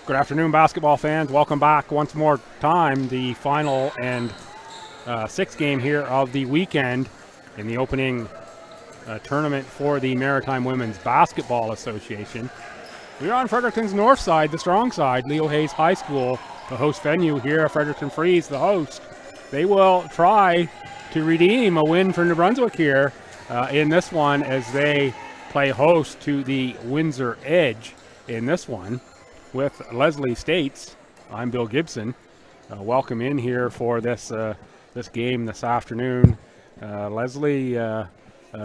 Good afternoon, basketball fans. Welcome back once more time. The final and sixth game here of the weekend in the opening tournament for the Maritime Women's Basketball Association. We're on Fredericton's north side, the strong side, Leo Hayes High School, the host venue here. Fredericton Freeze, the host. They will try to redeem a win for New Brunswick here in this one as they play host to the Windsor Edge in this one. With Leslie States, I'm Bill Gibson. Welcome in here for this game this afternoon. Leslie,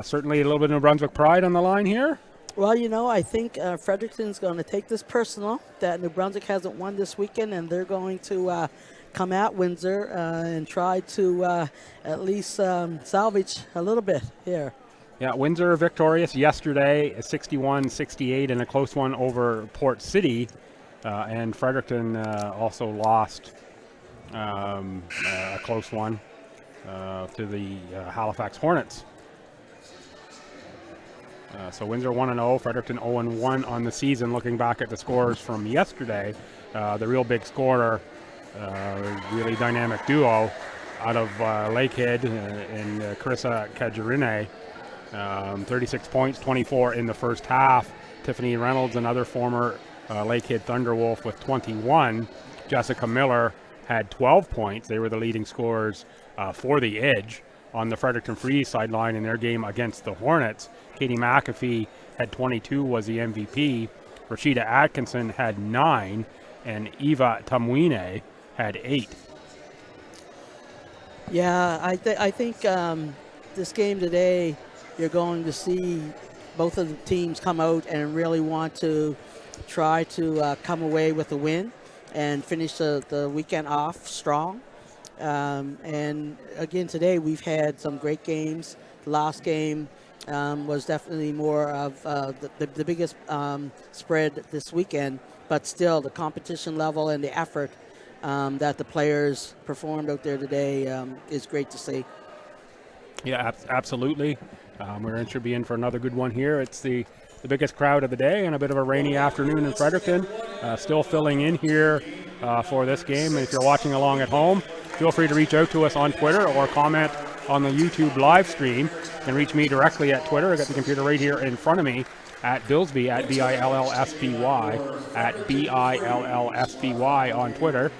certainly a little bit of New Brunswick pride on the line here. Well, you know, I think Fredericton's going to take this personal that New Brunswick hasn't won this weekend, and they're going to come at Windsor and try to at least salvage a little bit here. Yeah, Windsor victorious yesterday, 61-68 in a close one over Port City. And Fredericton also lost a close one to the Halifax Hornets. So Windsor 1-0, Fredericton 0-1 on the season. Looking back at the scores from yesterday, the real big scorer, really dynamic duo out of Lakehead and Carissa Kajarine. 36 points, 24 in the first half. Tiffany Reynolds, another former Lakehead Thunderwolf, with 21. Jessica Miller had 12 points. They were the leading scorers for the Edge on the Fredericton Freeze sideline in their game against the Hornets. Katie McAfee had 22, was the MVP. Rashida Atkinson had 9, and Eva Tamwine had 8. Yeah, I think this game today, you're going to see both of the teams come out and really want to try to come away with a win and finish the weekend off strong. And again, today we've had some great games. The last game was definitely more of the biggest spread this weekend, but still the competition level and the effort that the players performed out there today is great to see. Yeah, absolutely. We're going to be in for another good one here. It's the biggest crowd of the day and a bit of a rainy afternoon in Fredericton. Still filling in here for this game. And if you're watching along at home, feel free to reach out to us on Twitter or comment on the YouTube live stream. You can reach me directly at Twitter. I got the computer right here in front of me at Billsby, at BILLSBY, at BILLSBY on Twitter.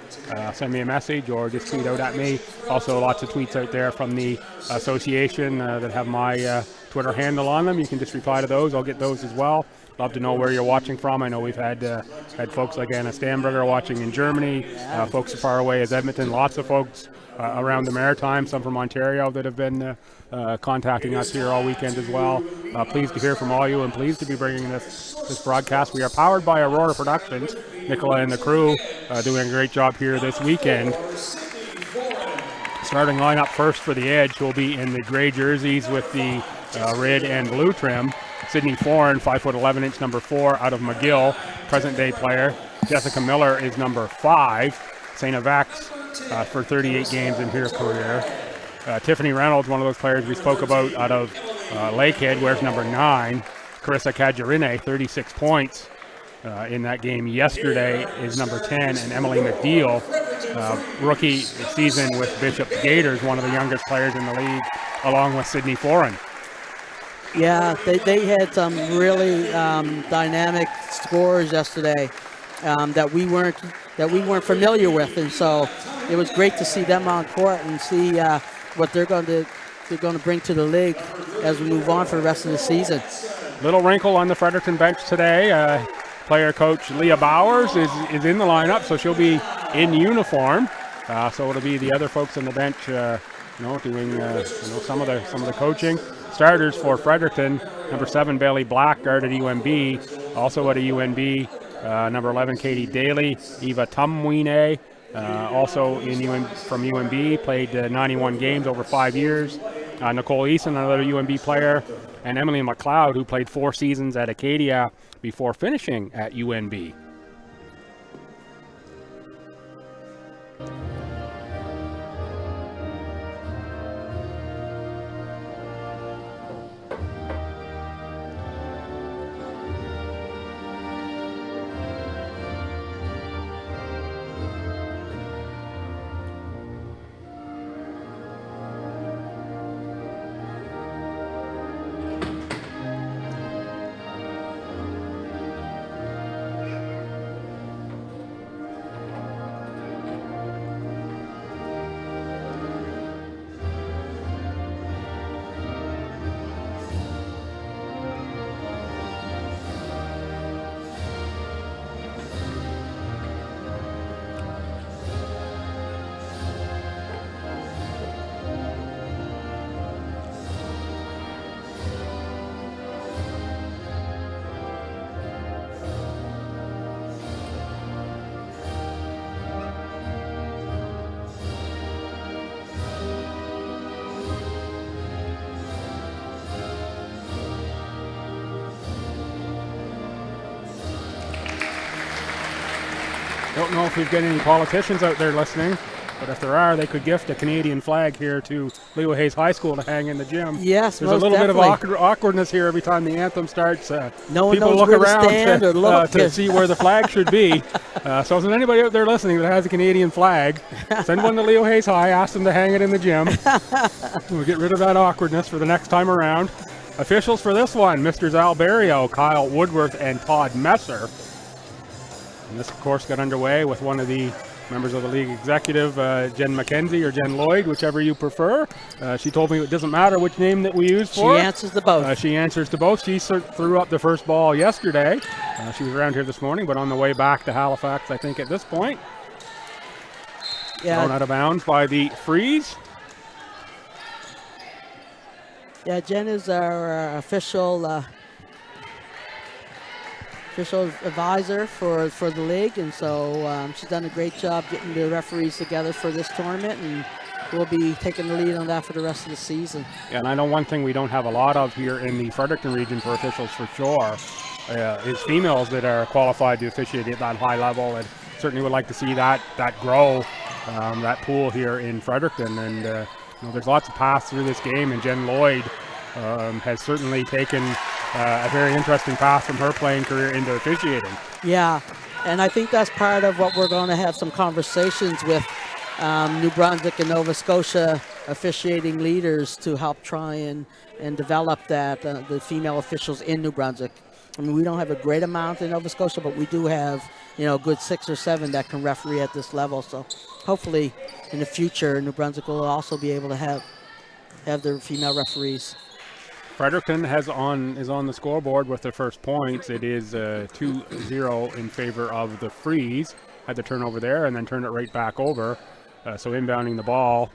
Send me a message or just tweet out at me. Also, lots of tweets out there from the association that have my Twitter handle on them. You can just reply to those. I'll get those as well. Love to know where you're watching from. I know we've had folks like Anna Stamberger watching in Germany, folks as far away as Edmonton, lots of folks around the Maritime, some from Ontario that have been contacting us here all weekend as well. Pleased to hear from all you and pleased to be bringing this broadcast. We are powered by Aurora Productions. Nicola and the crew doing a great job here this weekend. Starting lineup first for the Edge will be in the gray jerseys with the red and blue trim. Sydney Foran, 5'11", number 4 out of McGill, present-day player. Jessica Miller is number 5. St. Avex for 38 games in her career. Tiffany Reynolds, one of those players we spoke about out of Lakehead, wears number 9. Carissa Kajarine, 36 points in that game yesterday, is number 10. And Emily McDeal, rookie season with Bishop Gators, one of the youngest players in the league, along with Sydney Foran. Yeah, they had some really dynamic scores yesterday that we weren't familiar with, and so it was great to see them on court and see what they're going to bring to the league as we move on for the rest of the season. Little wrinkle on the Fredericton bench today. Player coach Leah Bowers is in the lineup, so she'll be in uniform. So it'll be the other folks on the bench, doing some of the coaching. Starters for Fredericton, number 7 Bailey Blackguard at UNB, also at a UNB, number 11 Katie Daly, Eva Tamwine, also from UNB, played 91 games over 5 years. Nicole Eason, another UNB player, and Emily McLeod, who played 4 seasons at Acadia before finishing at UNB. Don't know if we've got any politicians out there listening, but if there are, they could gift a Canadian flag here to Leo Hayes High School to hang in the gym. Yes, there's a little bit of awkwardness here every time the anthem starts. No one people knows look where around to stand or look to see where the flag should be. So if there's anybody out there listening that has a Canadian flag, send one to Leo Hayes High, ask them to hang it in the gym. We'll get rid of that awkwardness for the next time around. Officials for this one, Mr. Zalberio, Kyle Woodworth, and Todd Messer. And this, of course, got underway with one of the members of the league executive, Jen McKenzie or Jen Lloyd, whichever you prefer. She told me it doesn't matter which name that we use for. She answers to both. She answers to both. She threw up the first ball yesterday. She was around here this morning, but on the way back to Halifax, I think, at this point. Yeah. Thrown out of bounds by the Freeze. Yeah, Jen is our official advisor for the league, and so she's done a great job getting the referees together for this tournament, and we'll be taking the lead on that for the rest of the season. Yeah, and I know one thing we don't have a lot of here in the Fredericton region for officials for sure is females that are qualified to officiate at that high level, and certainly would like to see that grow, that pool here in Fredericton. And there's lots of paths through this game, and Jen Lloyd has certainly taken a very interesting path from her playing career into officiating. Yeah, and I think that's part of what we're going to have some conversations with New Brunswick and Nova Scotia officiating leaders to help try and develop that, the female officials in New Brunswick. I mean, we don't have a great amount in Nova Scotia, but we do have, a good 6 or 7 that can referee at this level. So hopefully in the future, New Brunswick will also be able to have their female referees. Fredericton is on the scoreboard with the first points. It is 2-0 in favor of the Freeze. Had the turnover there and then turned it right back over. So inbounding the ball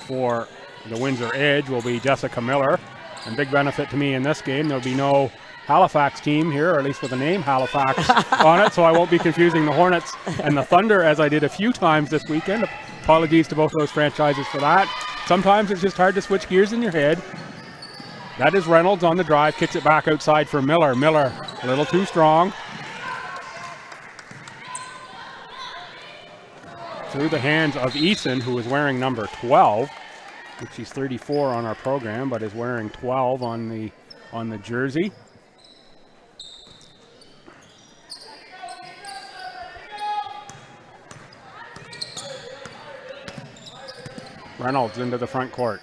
for the Windsor Edge will be Jessica Miller. And big benefit to me in this game, there'll be no Halifax team here, or at least with the name Halifax on it, so I won't be confusing the Hornets and the Thunder as I did a few times this weekend. Apologies to both those franchises for that. Sometimes it's just hard to switch gears in your head. That is Reynolds on the drive, kicks it back outside for Miller. Miller, a little too strong. Through the hands of Eason, who is wearing number 12. I think she's 34 on our program, but is wearing 12 on the jersey. Reynolds into the front court.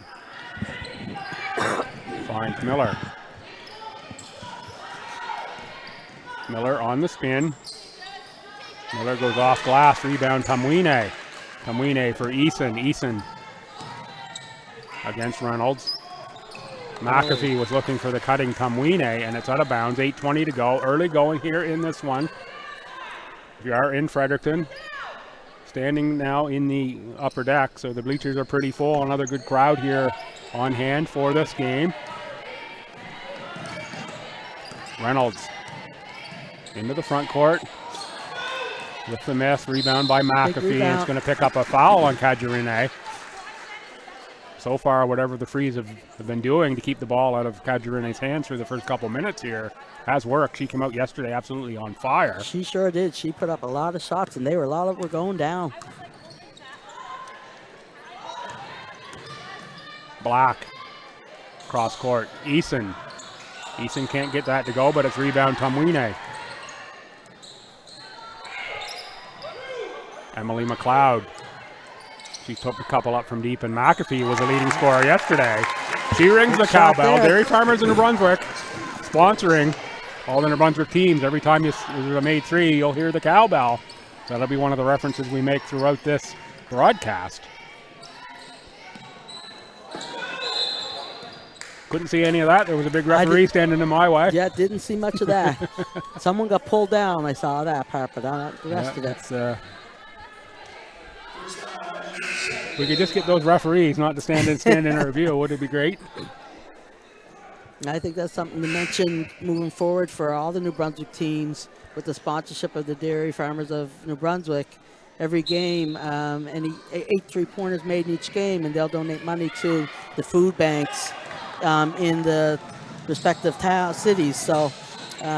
Finds Miller. Miller on the spin. Miller goes off glass. Rebound Tamwine. Tamwine for Eason. Eason against Reynolds. McCarthy was looking for the cutting Tamwine, and it's out of bounds. 8:20 to go. Early going here in this one. We are in Fredericton. Standing now in the upper deck, so the bleachers are pretty full. Another good crowd here on hand for this game. Reynolds into the front court with the miss. Rebound by McAfee, and it's going to pick up a foul on Cajurine. So far, whatever the Freeze have been doing to keep the ball out of Cajurine's hands for the first couple minutes here has worked. She came out yesterday absolutely on fire. She sure did. She put up a lot of shots, and a lot of them were going down. Black, cross court, Eason. Eason can't get that to go, but it's rebound Tamwine. Emily McLeod. She took a couple up from deep, and McAfee was a leading scorer yesterday. She rings the cowbell. Dairy Farmers in New Brunswick sponsoring all the New Brunswick teams. Every time there's a made three, you'll hear the cowbell. That'll be one of the references we make throughout this broadcast. Couldn't see any of that. There was a big referee standing in my way. Yeah, didn't see much of that. Someone got pulled down. I saw that part, but not the rest of it. We could just get those referees not to stand in a review. Would it be great? I think that's something to mention moving forward for all the New Brunswick teams with the sponsorship of the Dairy Farmers of New Brunswick. Every game, any 8 3-pointers made in each game, and they'll donate money to the food banks in the respective cities. So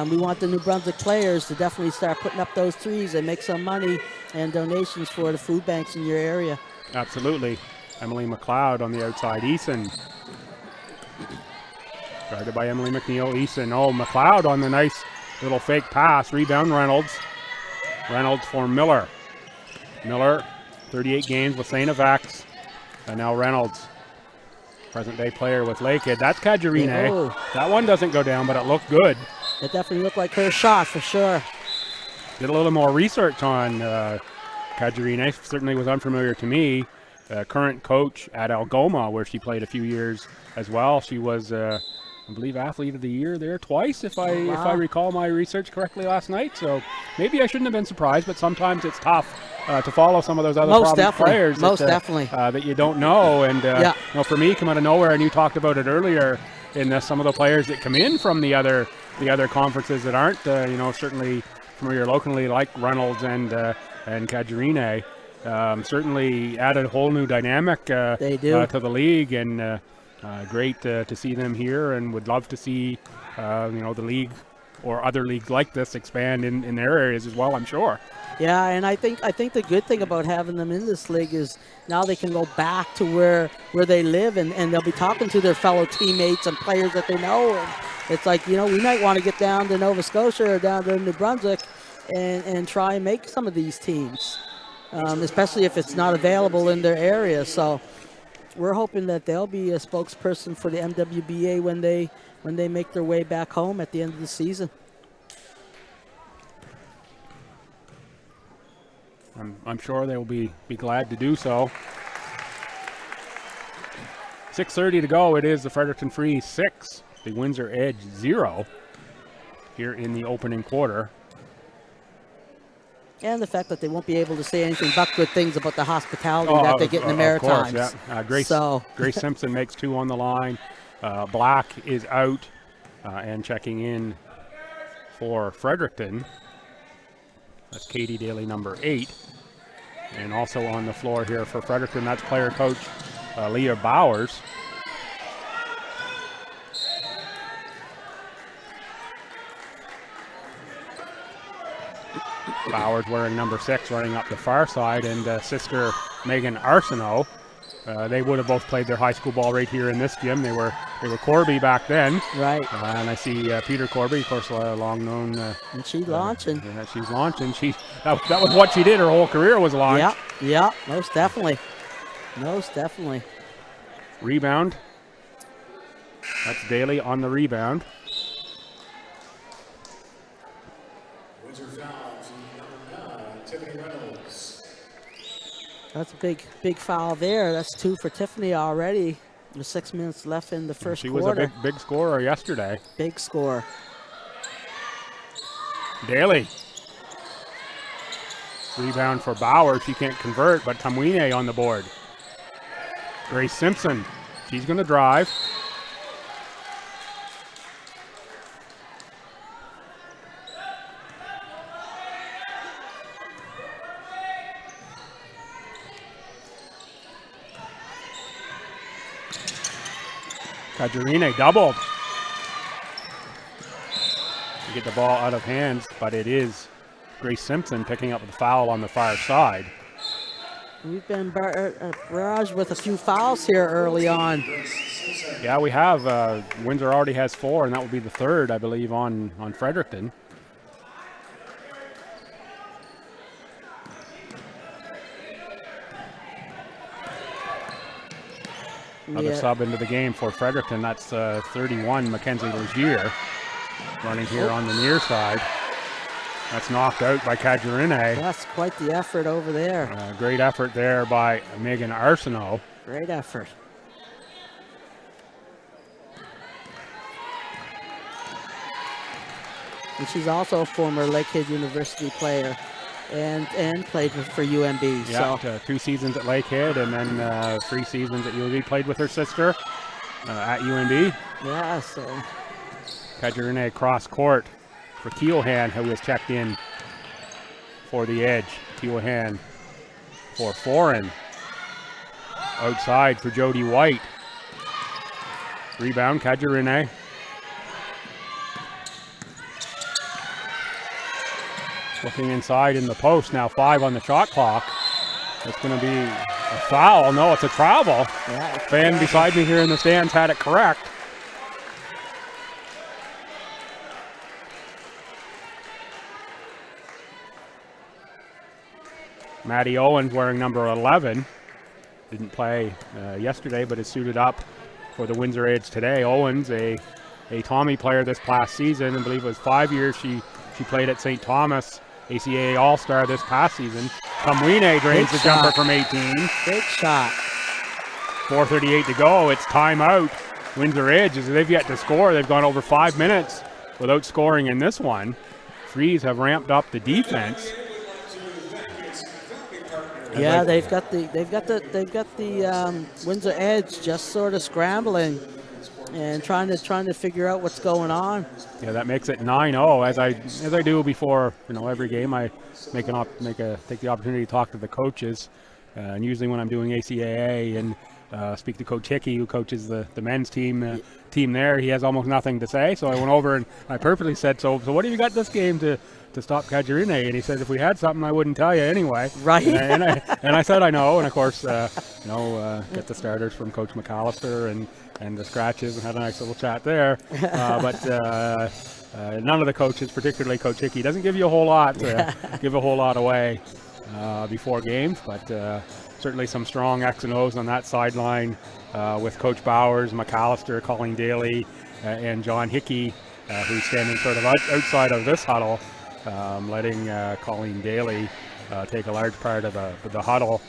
we want the New Brunswick players to definitely start putting up those threes and make some money and donations for the food banks in your area. Absolutely. Emily McLeod on the outside. Eason. Guarded by Emily McNeil. Eason. Oh, McLeod on the nice little fake pass. Rebound Reynolds. Reynolds for Miller. Miller, 38 games with St. FX. And now Reynolds, present-day player with Lakehead. That's Kajarine. Oh. That one doesn't go down, but it looked good. It definitely looked like her shot for sure. Did a little more research on Kajarine. Certainly was unfamiliar to me. Current coach at Algoma, where she played a few years as well. She was, I believe, Athlete of the Year there twice, if I recall my research correctly last night. So maybe I shouldn't have been surprised, but sometimes it's tough to follow some of those other province players that you don't know. And you know, for me, come out of nowhere, and you talked about it earlier in some of the players that come in from the other conferences that aren't you know, certainly familiar locally, like Reynolds and Kajarine. Certainly added a whole new dynamic to the league, and great to see them here, and would love to see you know, the league or other leagues like this expand in their areas as well, I'm sure. Yeah, and I think the good thing about having them in this league is now they can go back to where they live, and they'll be talking to their fellow teammates and players that they know. And it's like, you know, we might want to get down to Nova Scotia or down to New Brunswick and try and make some of these teams, especially if it's not available in their area. So we're hoping that they'll be a spokesperson for the MWBA when they make their way back home at the end of the season. I'm sure they will be glad to do so. 6:30 to go. It is the Fredericton Free 6, the Windsor Edge 0 here in the opening quarter. And the fact that they won't be able to say anything but good things about the hospitality that they get in the Maritimes. Of course, yeah. Grace Simpson makes 2 on the line. Black is out and checking in for Fredericton. That's Katie Daly, number 8. And also on the floor here for Fredericton, that's player coach Leah Bowers. Bowers wearing number 6, running up the far side, and sister Megan Arsenault. They would have both played their high school ball right here in this gym. They were Corby back then. Right. And I see Peter Corby, of course, long known. And she's launching. Yeah, she's launching. That was what she did. Her whole career was launch. Yeah, most definitely. Most definitely. Rebound. That's Daly on the rebound. Windsor fouls number 9, Tiffany Reynolds. That's a big foul there. That's 2 for Tiffany already. With 6 minutes left in the first quarter. She was a big scorer yesterday. Big score. Daly. Rebound for Bauer. She can't convert, but Tamwine on the board. Grace Simpson. She's going to drive. Kajarine doubled. You get the ball out of hands, but it is Grace Simpson picking up the foul on the far side. We've been barraged with a few fouls here early on. Yeah, we have. Windsor already has 4, and that will be the 3rd, I believe, on Fredericton. Another sub into the game for Fredericton. That's 31, Mackenzie Legier, running here on the near side. That's knocked out by Kajarine. That's quite the effort over there. Great effort there by Megan Arsenault. Great effort. And she's also a former Lakehead University player and played for UMB. Yeah, so 2 seasons at Lakehead, and then 3 seasons at UMB. Played with her sister at UMB. Yeah, so Kajarine cross court for Keohan, who was checked in for the edge. Keohan for Foreign. Outside for Jody White. Rebound, Kajarine. Looking inside in the post, now 5 on the shot clock. It's going to be a foul. No, it's a travel. Yeah, Fan beside me here in the stands had it correct. Matty Owens wearing number 11. Didn't play yesterday, but is suited up for the Windsor Edge today. Owens, a Tommy player this past season. I believe it was 5 years she played at St. Thomas. ACAA All-Star this past season. Kamwine drains the jumper from 18. Big shot. 4:38 to go. It's timeout. Windsor Edge, as they've yet to score. They've gone over 5 minutes without scoring in this one. Freeze have ramped up the defense. Yeah, they've got the Windsor Edge just sort of scrambling and trying to figure out what's going on. Yeah, that makes it 9-0. As I do before, every game, I take the opportunity to talk to the coaches, and usually when I'm doing ACAA and speak to Coach Hickey, who coaches the men's team there, he has almost nothing to say. So I went over and I purposely said, so what have you got this game to stop Kajarine? And he said, if we had something, I wouldn't tell you anyway. Right. And I said, I know. And of course, get the starters from Coach McAllister and the scratches, and had a nice little chat there. But none of the coaches, particularly Coach Hickey, doesn't give you a whole lot away before games, but certainly some strong X and O's on that sideline with Coach Bowers, McAllister, Colleen Daly, and John Hickey, who's standing sort of outside of this huddle, letting Colleen Daly take a large part of the huddle.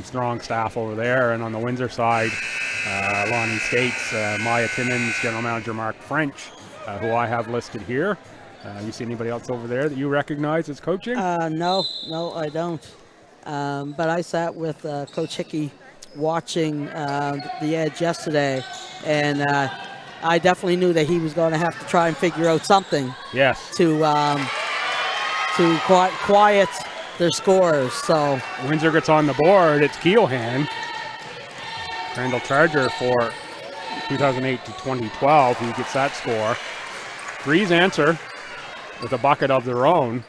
Strong staff over there, and on the Windsor side, Lonnie States, Maya Timmons, General Manager Mark French, who I have listed here. You see anybody else over there that you recognize as coaching? No, I don't. But I sat with Coach Hickey watching the Edge yesterday, and I definitely knew that he was going to have to try and figure out something. Yes. To quiet their scorers. So Windsor gets on the board. It's Keelhan, Crandall Charger for 2008 to 2012. Who gets that score? Freeze answer with a bucket of their own.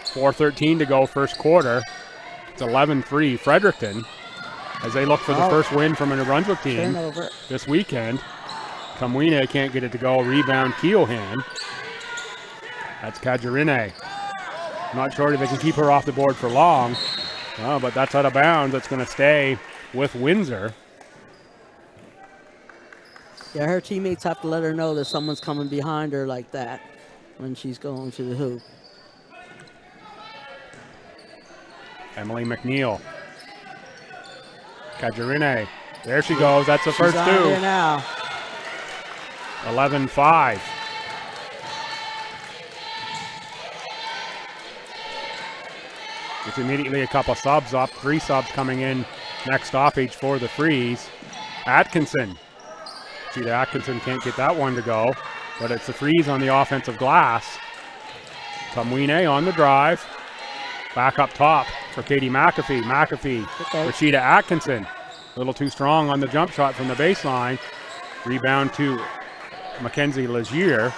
4:13 to go, first quarter. It's 11-3 Fredericton as they look for the first win from a New Brunswick team this weekend. Kamwine can't get it to go. Rebound Keohan. That's Kajarine. Not sure if they can keep her off the board for long, but that's out of bounds. That's going to stay with Windsor. Yeah, her teammates have to let her know that someone's coming behind her like that when she's going to the hoop. Emily McNeil. Kajarine. There she goes. That's the first on two. there now. 11-5. It's immediately a couple subs up. 3 subs coming in. Next stoppage for the Freeze. Atkinson. See, the Atkinson can't get that one to go, but it's the Freeze on the offensive glass. Kamwine on the drive. Back up top for Katie McAfee. Rashida Atkinson. A little too strong on the jump shot from the baseline. Rebound to Mackenzie Legier.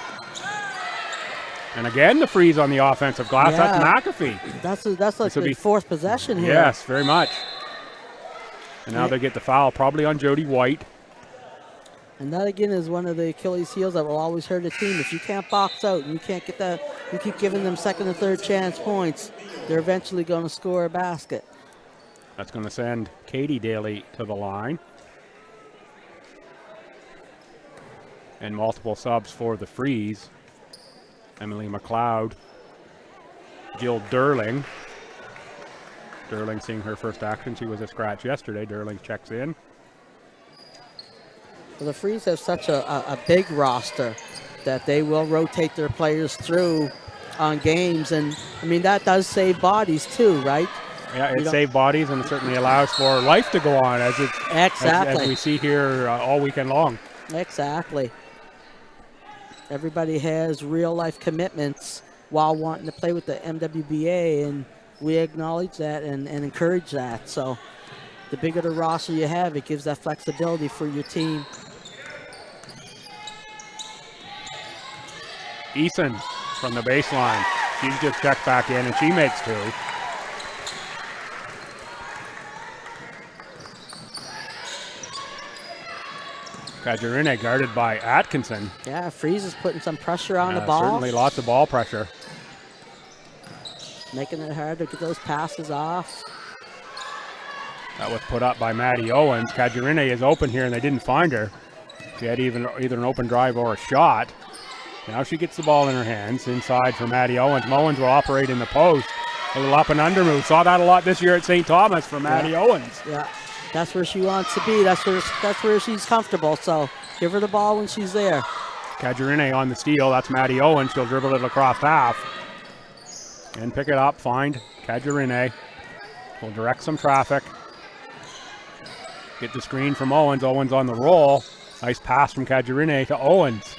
And again, the Freeze on the offensive glass. Yeah. That's McAfee. That's like the fourth possession here. Yes, very much. And now they get the foul, probably on Jody White. And that again is one of the Achilles heels that will always hurt a team. If you can't box out and you can't get that, you keep giving them second and third chance points, they're eventually going to score a basket. That's going to send Katie Daly to the line. And multiple subs for the Freeze. Emily McLeod, Jill Durling. Durling seeing her first action. She was a scratch yesterday. Durling checks in. Well, the Freeze have such a big roster that they will rotate their players through on games. And, I mean, that does save bodies too, right? Yeah, it saves bodies, and it certainly allows for life to go on as we see here all weekend long. Exactly. Everybody has real-life commitments while wanting to play with the MWBA, and we acknowledge that and encourage that. So the bigger the roster you have, it gives that flexibility for your team. Eason from the baseline. She's just checked back in, and she makes 2. Kajarine guarded by Atkinson. Yeah, Freeze is putting some pressure on the ball. Certainly lots of ball pressure. Making it hard to get those passes off. That was put up by Maddie Owens. Kajarine is open here, and they didn't find her. She had either an open drive or a shot. Now she gets the ball in her hands. Inside for Maddie Owens. Owens will operate in the post. A little up and under move. Saw that a lot this year at St. Thomas for Maddie Owens. Yeah, that's where she wants to be. That's where she's comfortable. So give her the ball when she's there. Kajarine on the steal. That's Maddie Owens. She'll dribble it across half. And pick it up. Find Kajarine. Will direct some traffic. Get the screen from Owens. Owens on the roll. Nice pass from Kajarine to Owens.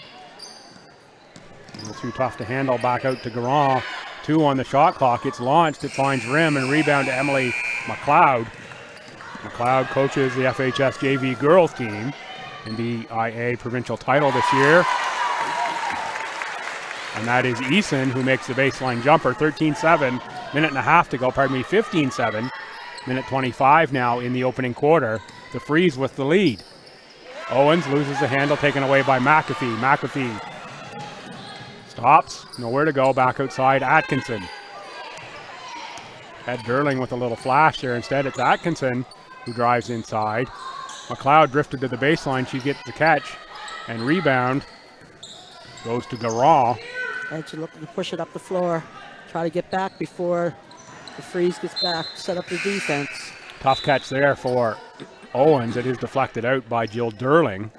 Too tough to handle. Back out to Garand. 2 on the shot clock. It's launched. It finds rim and rebound to Emily McLeod. McLeod coaches the FHS JV girls team in the IA provincial title this year. And that is Eason who makes the baseline jumper. 13-7. Minute and a half to go. 15-7. Minute 25 now in the opening quarter. The Freeze with the lead. Owens loses the handle, taken away by McAfee. McAfee stops, nowhere to go, back outside Atkinson. Had Durling with a little flash there. Instead, it's Atkinson who drives inside. McLeod drifted to the baseline. She gets the catch and rebound. Goes to Garand. And she's looking to push it up the floor. Try to get back before the Freeze gets back, set up the defense. Tough catch there for Owens. It is deflected out by Jill Durling.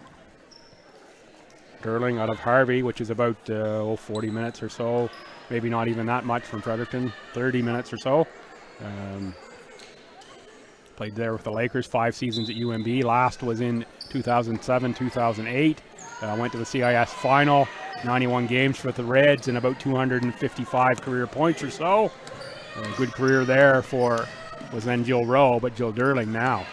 Durling out of Harvey, which is about 40 minutes or so. Maybe not even that much from Fredericton. 30 minutes or so. Played there with the Lakers 5 seasons at UMB. Last was in 2007, 2008. Went to the CIS final. 91 games for the Reds and about 255 career points or so. A good career there for was then Jill Rowe, but Jill Durling now.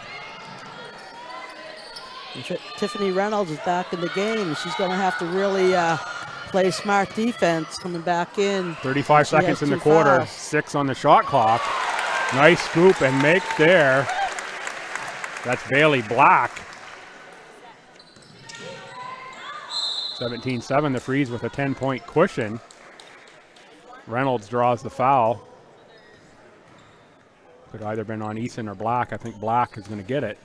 And Tiffany Reynolds is back in the game. She's going to have to really play smart defense coming back in. 35 seconds in the quarter, fouls. 6 on the shot clock. Nice scoop and make there. That's Bailey Black. 17-7, the Freeze with a 10-point cushion. Reynolds draws the foul. Could either been on Eason or Black. I think Black is going to get it.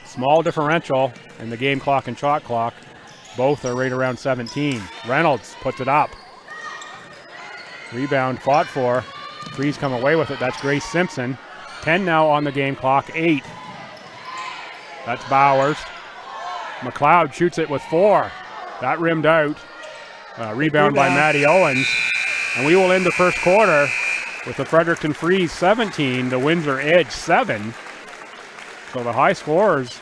Small differential in the game clock and shot clock. Both are right around 17. Reynolds puts it up. Rebound fought for. Freeze come away with it. That's Grace Simpson. 10 now on the game clock, 8. That's Bowers. McLeod shoots it with 4. That rimmed out. Rebound by Maddie Owens. And we will end the first quarter with the Fredericton Freeze 17, the Windsor Edge 7. So the high scorers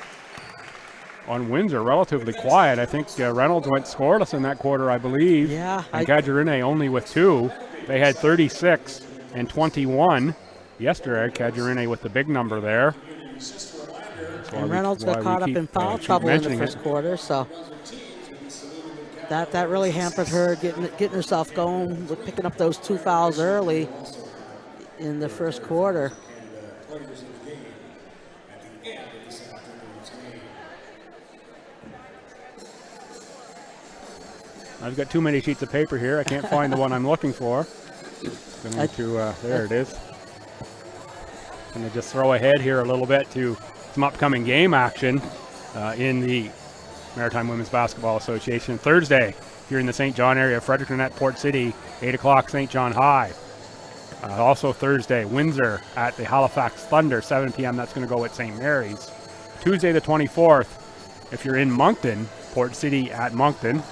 on Windsor relatively quiet. I think Reynolds went scoreless in that quarter, I believe. Yeah. And Kajarine only with 2. They had 36 and 21 yesterday. Kajarine with the big number there. And Reynolds got caught up in foul trouble in the first quarter, so that really hampered her getting herself going with picking up those 2 fouls early in the first quarter. I've got too many sheets of paper here. I can't find the one I'm looking for. There it is. Going to just throw ahead here a little bit to some upcoming game action in the Maritime Women's Basketball Association. Thursday, here in the St. John area, Fredericton at Port City, 8 o'clock, St. John High. Also Thursday, Windsor at the Halifax Thunder, 7 p.m. That's going to go at St. Mary's. Tuesday the 24th, if you're in Moncton, Port City at Moncton,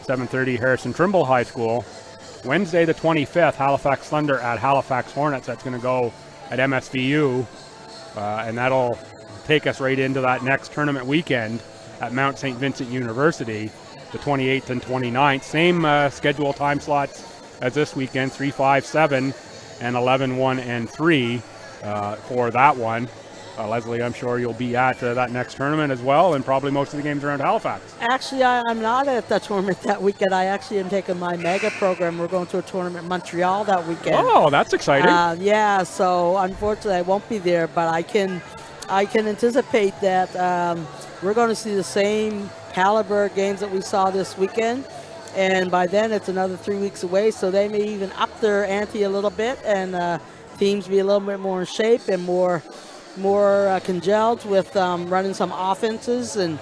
7:30 Harrison Trimble High School. Wednesday the 25th, Halifax Thunder at Halifax Hornets. That's going to go at MSVU. And that'll take us right into that next tournament weekend at Mount St. Vincent University, the 28th and 29th. Same schedule time slots as this weekend, 3, 5, 7, and 11, 1, and 3 for that one. Leslie, I'm sure you'll be at that next tournament as well, and probably most of the games around Halifax. Actually, I'm not at that tournament that weekend. I actually am taking my mega program. We're going to a tournament in Montreal that weekend. Oh, that's exciting. Yeah, so unfortunately I won't be there, but I can anticipate that we're going to see the same caliber games that we saw this weekend. And by then it's another 3 weeks away, so they may even up their ante a little bit and teams be a little bit more in shape and more congealed with running some offenses and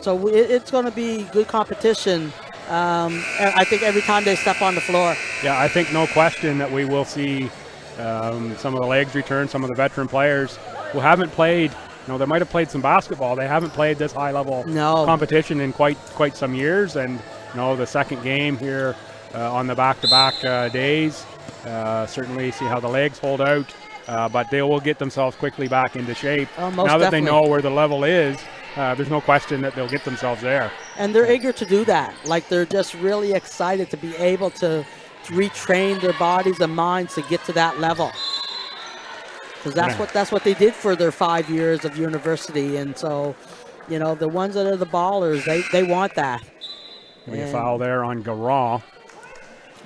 so it's going to be good competition. I think every time they step on the floor. Yeah, I think no question that we will see some of the legs return, some of the veteran players who haven't played. They might have played some basketball. They haven't played this high-level competition in quite some years. And the second game here on the back-to-back days, certainly see how the legs hold out. But they will get themselves quickly back into shape. Now that they know where the level is, there's no question that they'll get themselves there. And they're eager to do that. Like, they're just really excited to be able to retrain their bodies and minds to get to that level. Because that's what they did for their 5 years of university. And so, the ones that are the ballers, they want that. Maybe a foul there on Garand.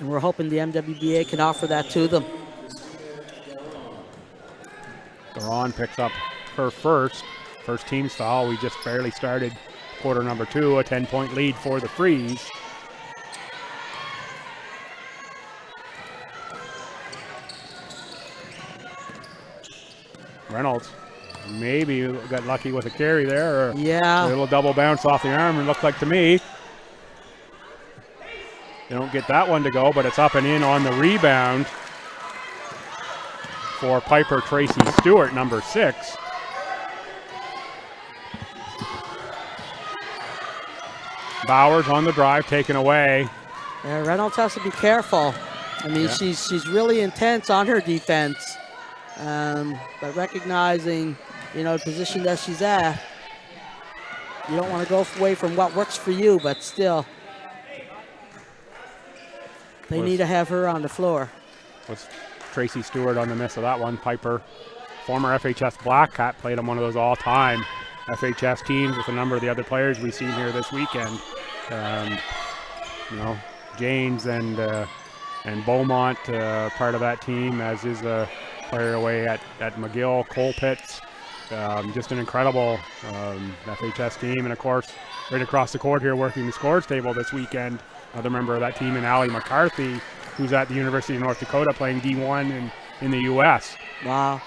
And we're hoping the MWBA can offer that to them. Garand picks up her first team foul. We just barely started quarter number 2, a 10-point lead for the Freeze. Reynolds maybe got lucky with a carry there. Or yeah. A little double bounce off the arm, it looked like to me. They don't get that one to go, but it's up and in on the rebound for Piper Tracy Stewart, number 6. Bowers on the drive, taken away. Yeah, Reynolds has to be careful. I mean, she's really intense on her defense. But recognizing, the position that she's at, you don't want to go away from what works for you, but still, they need to have her on the floor. Was Tracy Stewart on the miss of that one. Piper, former FHS Black Cat, played on one of those all-time FHS teams with a number of the other players we've seen here this weekend. Janes and Beaumont, part of that team, as is a player away at McGill, Colpitts. Just an incredible FHS team. And of course, right across the court here working the scores table this weekend, another member of that team in Allie McCarthy, who's at the University of North Dakota playing D1 in the U.S. Wow.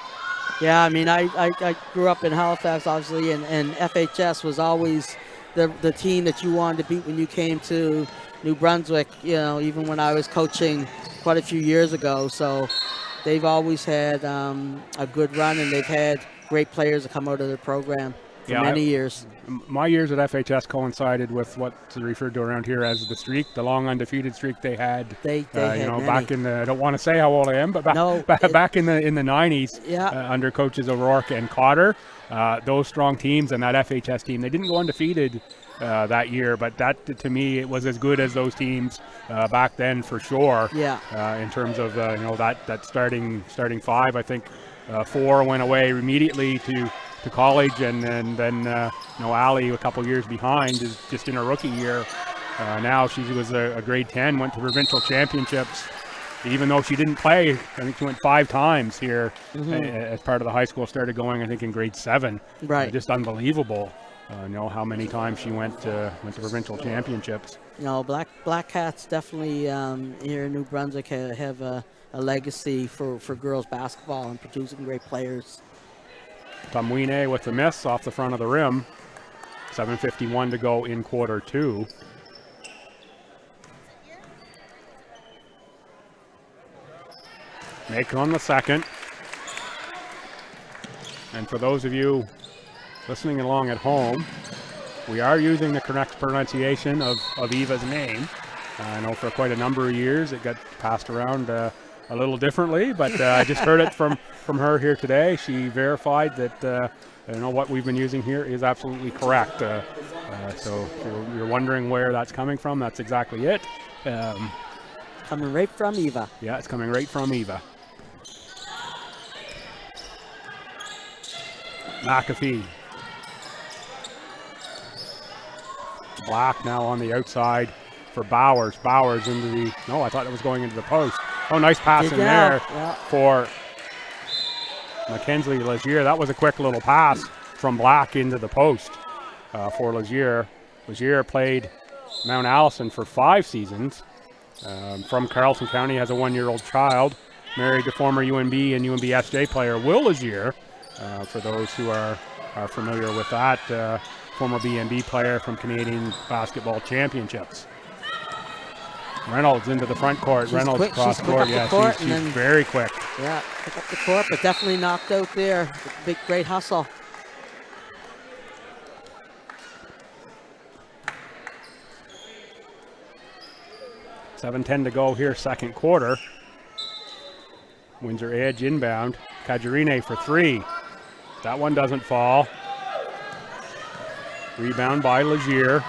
Yeah, I mean, I grew up in Halifax, obviously, and FHS was always the team that you wanted to beat when you came to New Brunswick, even when I was coaching quite a few years ago. So they've always had a good run, and they've had great players that come out of their program for many years. My years at FHS coincided with what's referred to around here as the streak, the long undefeated streak they had. They had back in the, I don't want to say how old I am, but back in the 90s, under coaches O'Rourke and Cotter, those strong teams and that FHS team, they didn't go undefeated that year, but that, to me, it was as good as those teams back then for sure. Yeah. In terms of that starting 5, I think 4 went away immediately to college, and then Allie, a couple years behind, is just in her rookie year. Now she was a grade 10, went to provincial championships, even though she didn't play. I think she went 5 times here as part of the high school. Started going, I think, in grade 7. Right. Just unbelievable. How many times she went to provincial championships. Black Cats definitely here in New Brunswick have a legacy for girls basketball and producing great players. Tumwine with the miss off the front of the rim. 7:51 to go in quarter 2. Make on the second. And for those of you listening along at home, we are using the correct pronunciation of Eva's name. I know for quite a number of years it got passed around a little differently, but I just heard it from her here today. She verified that what we've been using here is absolutely correct. So if you're wondering where that's coming from, that's exactly it. Coming right from Eva. Yeah, it's coming right from Eva. McAfee. Black now on the outside for Bowers. Bowers into the, no, I thought it was going into the post. Oh, nice pass in there for Mackenzie Legier. That was a quick little pass from Black into the post for Legier. Legier played Mount Allison for 5 seasons. From Carleton County, has a 1-year-old child. Married to former UNB and UNB SJ player Will Legier. For those who are familiar with that, former BNB player from Canadian Basketball Championships. Reynolds into the front court. She's Reynolds quick. cross She's court. quick up Yeah, the court she's and then, very quick. Yeah, pick up the court, but definitely knocked out there. Big, great hustle. $7:10 to go here, second quarter. Windsor edge inbound. Kajarine for 3. That one doesn't fall. Rebound by Legier.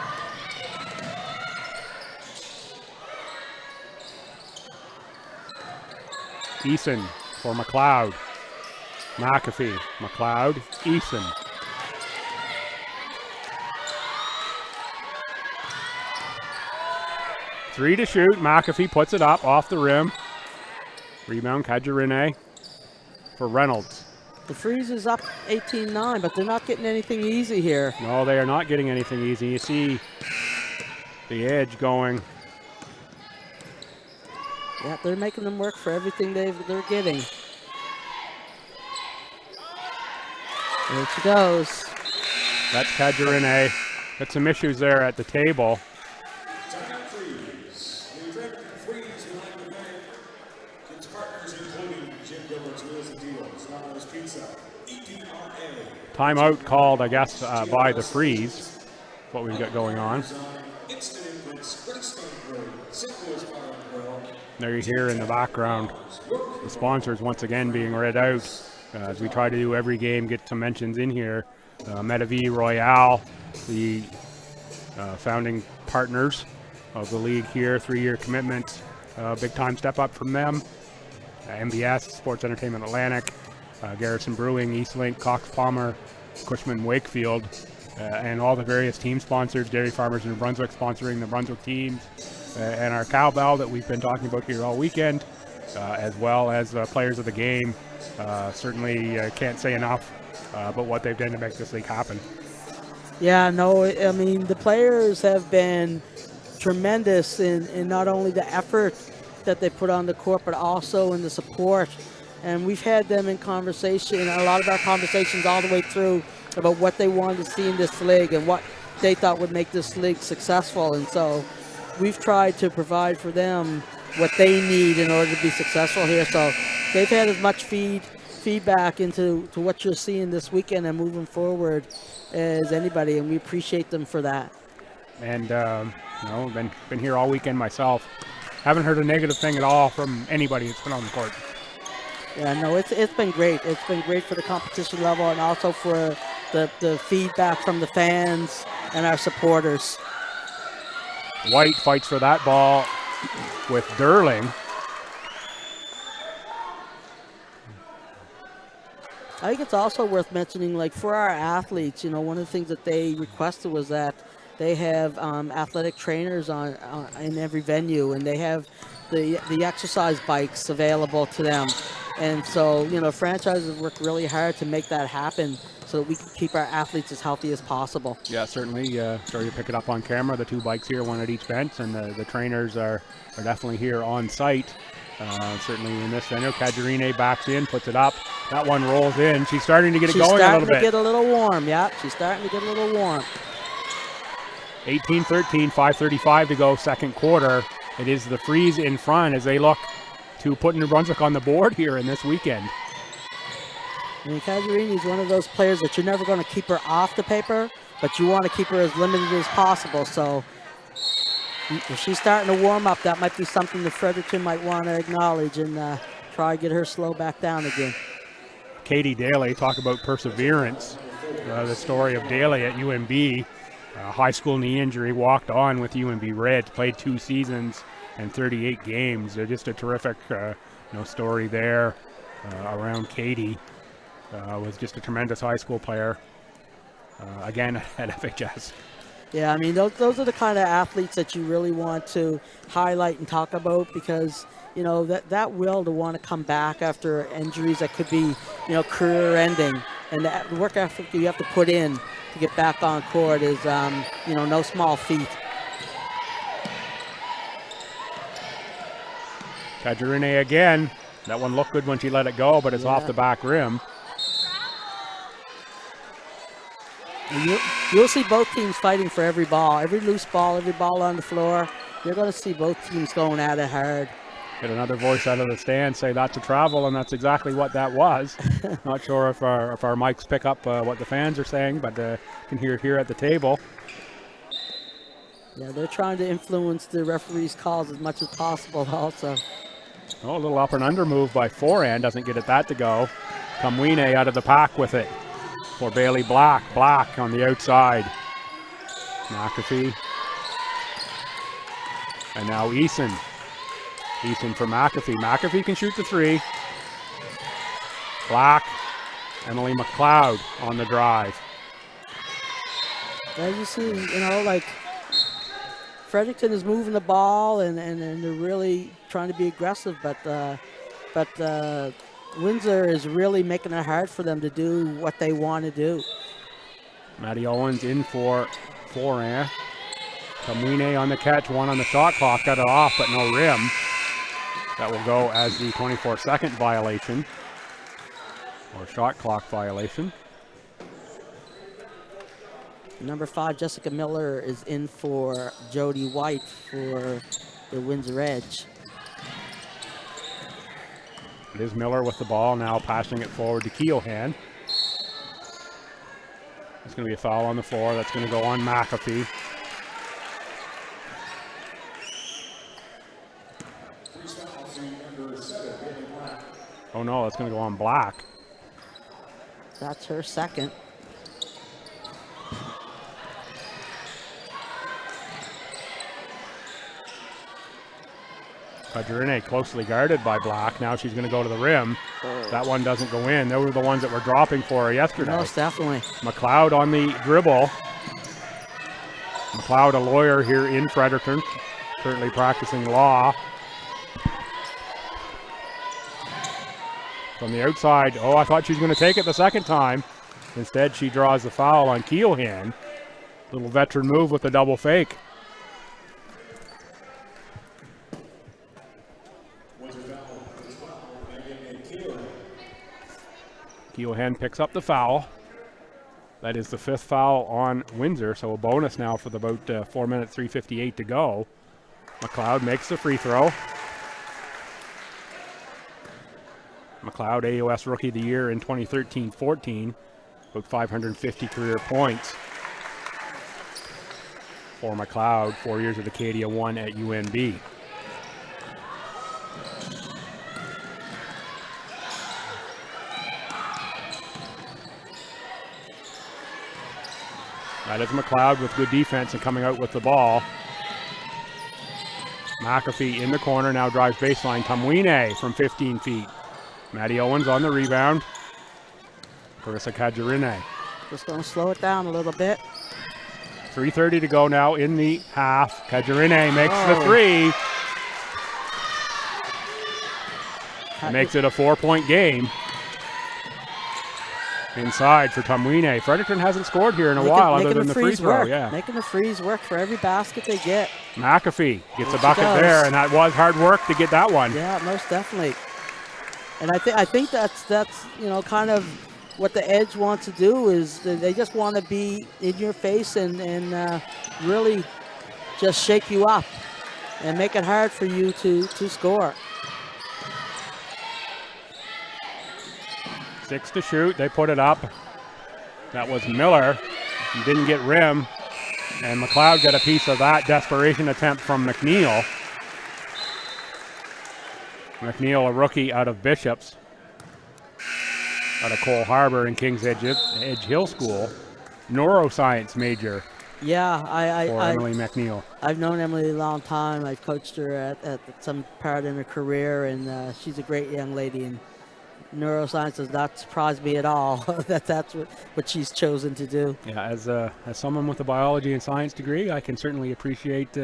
Eason for McLeod. McAfee, McLeod, Eason. Three to shoot. McAfee puts it up off the rim. Rebound Kajarine for Reynolds. The Freeze is up 18-9, but they're not getting anything easy here. No, they are not getting anything easy. You see the edge going. Yeah, they're making them work for everything they're getting. There she goes. That's Kajarine. Got some issues there at the table. Timeout Freeze. The Fredericton Freeze will like to thank its partners, including Jim Gilbert's Wheels and Deals, Domino's Pizza, ETRA. Timeout called, I guess, by the Freeze. What we've got going on. Instant inputs, quick stone grill, simple as bar and grill. There you hear in the background the sponsors once again being read out as we try to do every game, get some mentions in here. Medavie Royale, the founding partners of the league here, 3-year commitment, big time step up from them. MBS, Sports Entertainment Atlantic, Garrison Brewing, Eastlink, Cox Palmer, Cushman Wakefield, and all the various team sponsors, Dairy Farmers in New Brunswick sponsoring the Brunswick teams, and our cowbell that we've been talking about here all weekend, as well as players of the game. Certainly can't say enough about what they've done to make this league happen. Yeah, no, I mean, the players have been tremendous in not only the effort that they put on the court, but also in the support. And we've had them in conversation, a lot of our conversations all the way through about what they wanted to see in this league and what they thought would make this league successful. And so we've tried to provide for them what they need in order to be successful here. So they've had as much feedback into what you're seeing this weekend and moving forward as anybody, and we appreciate them for that. And been here all weekend myself. Haven't heard a negative thing at all from anybody that's been on the court. Yeah, no, it's been great. It's been great for the competition level and also for the feedback from the fans and our supporters. White fights for that ball with Durling. I think it's also worth mentioning, like, for our athletes, one of the things that they requested was that they have athletic trainers on in every venue, and they have the exercise bikes available to them. And so, franchises work really hard to make that happen so that we can keep our athletes as healthy as possible. Yeah, certainly. Sorry to pick it up on camera. The 2 bikes here, one at each bench, and the trainers are definitely here on site. Certainly in this venue. Kajarine backs in, puts it up. That one rolls in. She's starting to get it going a little bit. She's starting to get a little warm, yeah. She's starting to get a little warm. 18-13, 5:35 to go, second quarter. It is the Freeze in front as they look to put New Brunswick on the board here in this weekend. I mean, Kajarine is one of those players that you're never going to keep her off the paper, but you want to keep her as limited as possible. So if she's starting to warm up, that might be something that Fredericton might want to acknowledge and try to get her slow back down again. Katie Daly, talk about perseverance. The story of Daly at UNB. High school knee injury, walked on with UNB Reds, played 2 seasons and 38 games. Just a terrific story there around Katie. Was just a tremendous high school player. Again, at FHS. Yeah, I mean, those are the kind of athletes that you really want to highlight and talk about because, you know, that will to want to come back after injuries that could be, you know, career ending. And the work ethic you have to put in to get back on court is, you know, no small feat. Kajarine again. That one looked good when she let it go, but it's off the back rim. You'll see both teams fighting for every ball, every loose ball, every ball on the floor. You're going to see both teams going at it hard. Get another voice out of the stand say not to travel, and that's exactly what that was. Not sure if our mics pick up what the fans are saying, but can hear it here at the table. Yeah, they're trying to influence the referee's calls as much as possible also. Oh, a little up and under move by Foran, doesn't get that to go. Kamwine out of the pack with it for Bailey Black. Black on the outside. McAfee. And now Eason. Eason for McAfee. McAfee can shoot the three. Black. Emily McLeod on the drive. As you see, you know, like Fredericton is moving the ball and they're really trying to be aggressive, but Windsor is really making it hard for them to do what they want to do. Maddie Owens in for Foran. Kamwine on the catch, one on the shot clock, got it off, but no rim. That will go as the 24-second violation, or shot clock violation. Number 5, Jessica Miller, is in for Jody White for the Windsor Edge. It is Miller with the ball, now passing it forward to Keohan. It's going to be a foul on the floor. That's going to go on McAfee. Oh no, that's going to go on Black. That's her second. Kajarine closely guarded by Black. Now she's going to go to the rim. That one doesn't go in. Those were the ones that were dropping for her yesterday. Most definitely. McLeod on the dribble. McLeod, a lawyer here in Fredericton, currently practicing law. From the outside, oh, I thought she was going to take it the second time. Instead, she draws the foul on Keohan. Little veteran move with the double fake. Keohan picks up the foul. That is the 5th foul on Windsor, so a bonus now for about 4 minutes, 3:58 to go. McLeod makes the free throw. McLeod, AOS Rookie of the Year in 2013-14, about 550 career points for McLeod, 4 years at Acadia, 1 at UNB. That is McLeod with good defense and coming out with the ball. McAfee in the corner, now drives baseline. Kamwine from 15 feet. Maddie Owens on the rebound. Carissa Kajarine. Just going to slow it down a little bit. 3:30 to go now in the half. Kajarine makes the three. Makes it a 4-point game. Inside for Kamwine. Fredericton hasn't scored here in a while other than the free throw. Yeah. Making the freeze work for every basket they get. McAfee gets a bucket there, and that was hard work to get that one. Yeah, most definitely. And I think that's you know, kind of what the Edge wants to do is they just want to be in your face and really just shake you up and make it hard for you to score. 6 to shoot. They put it up. That was Miller. He didn't get rim. And McLeod got a piece of that desperation attempt from McNeil. McNeil, a rookie out of Bishops, out of Cole Harbor and King's Edge Hill School. Neuroscience major. Yeah, Emily McNeil. I've known Emily a long time. I've coached her at some part in her career, and she's a great young lady. And neuroscience does not surprise me at all. That's what she's chosen to do. Yeah, as someone with a biology and science degree, I can certainly appreciate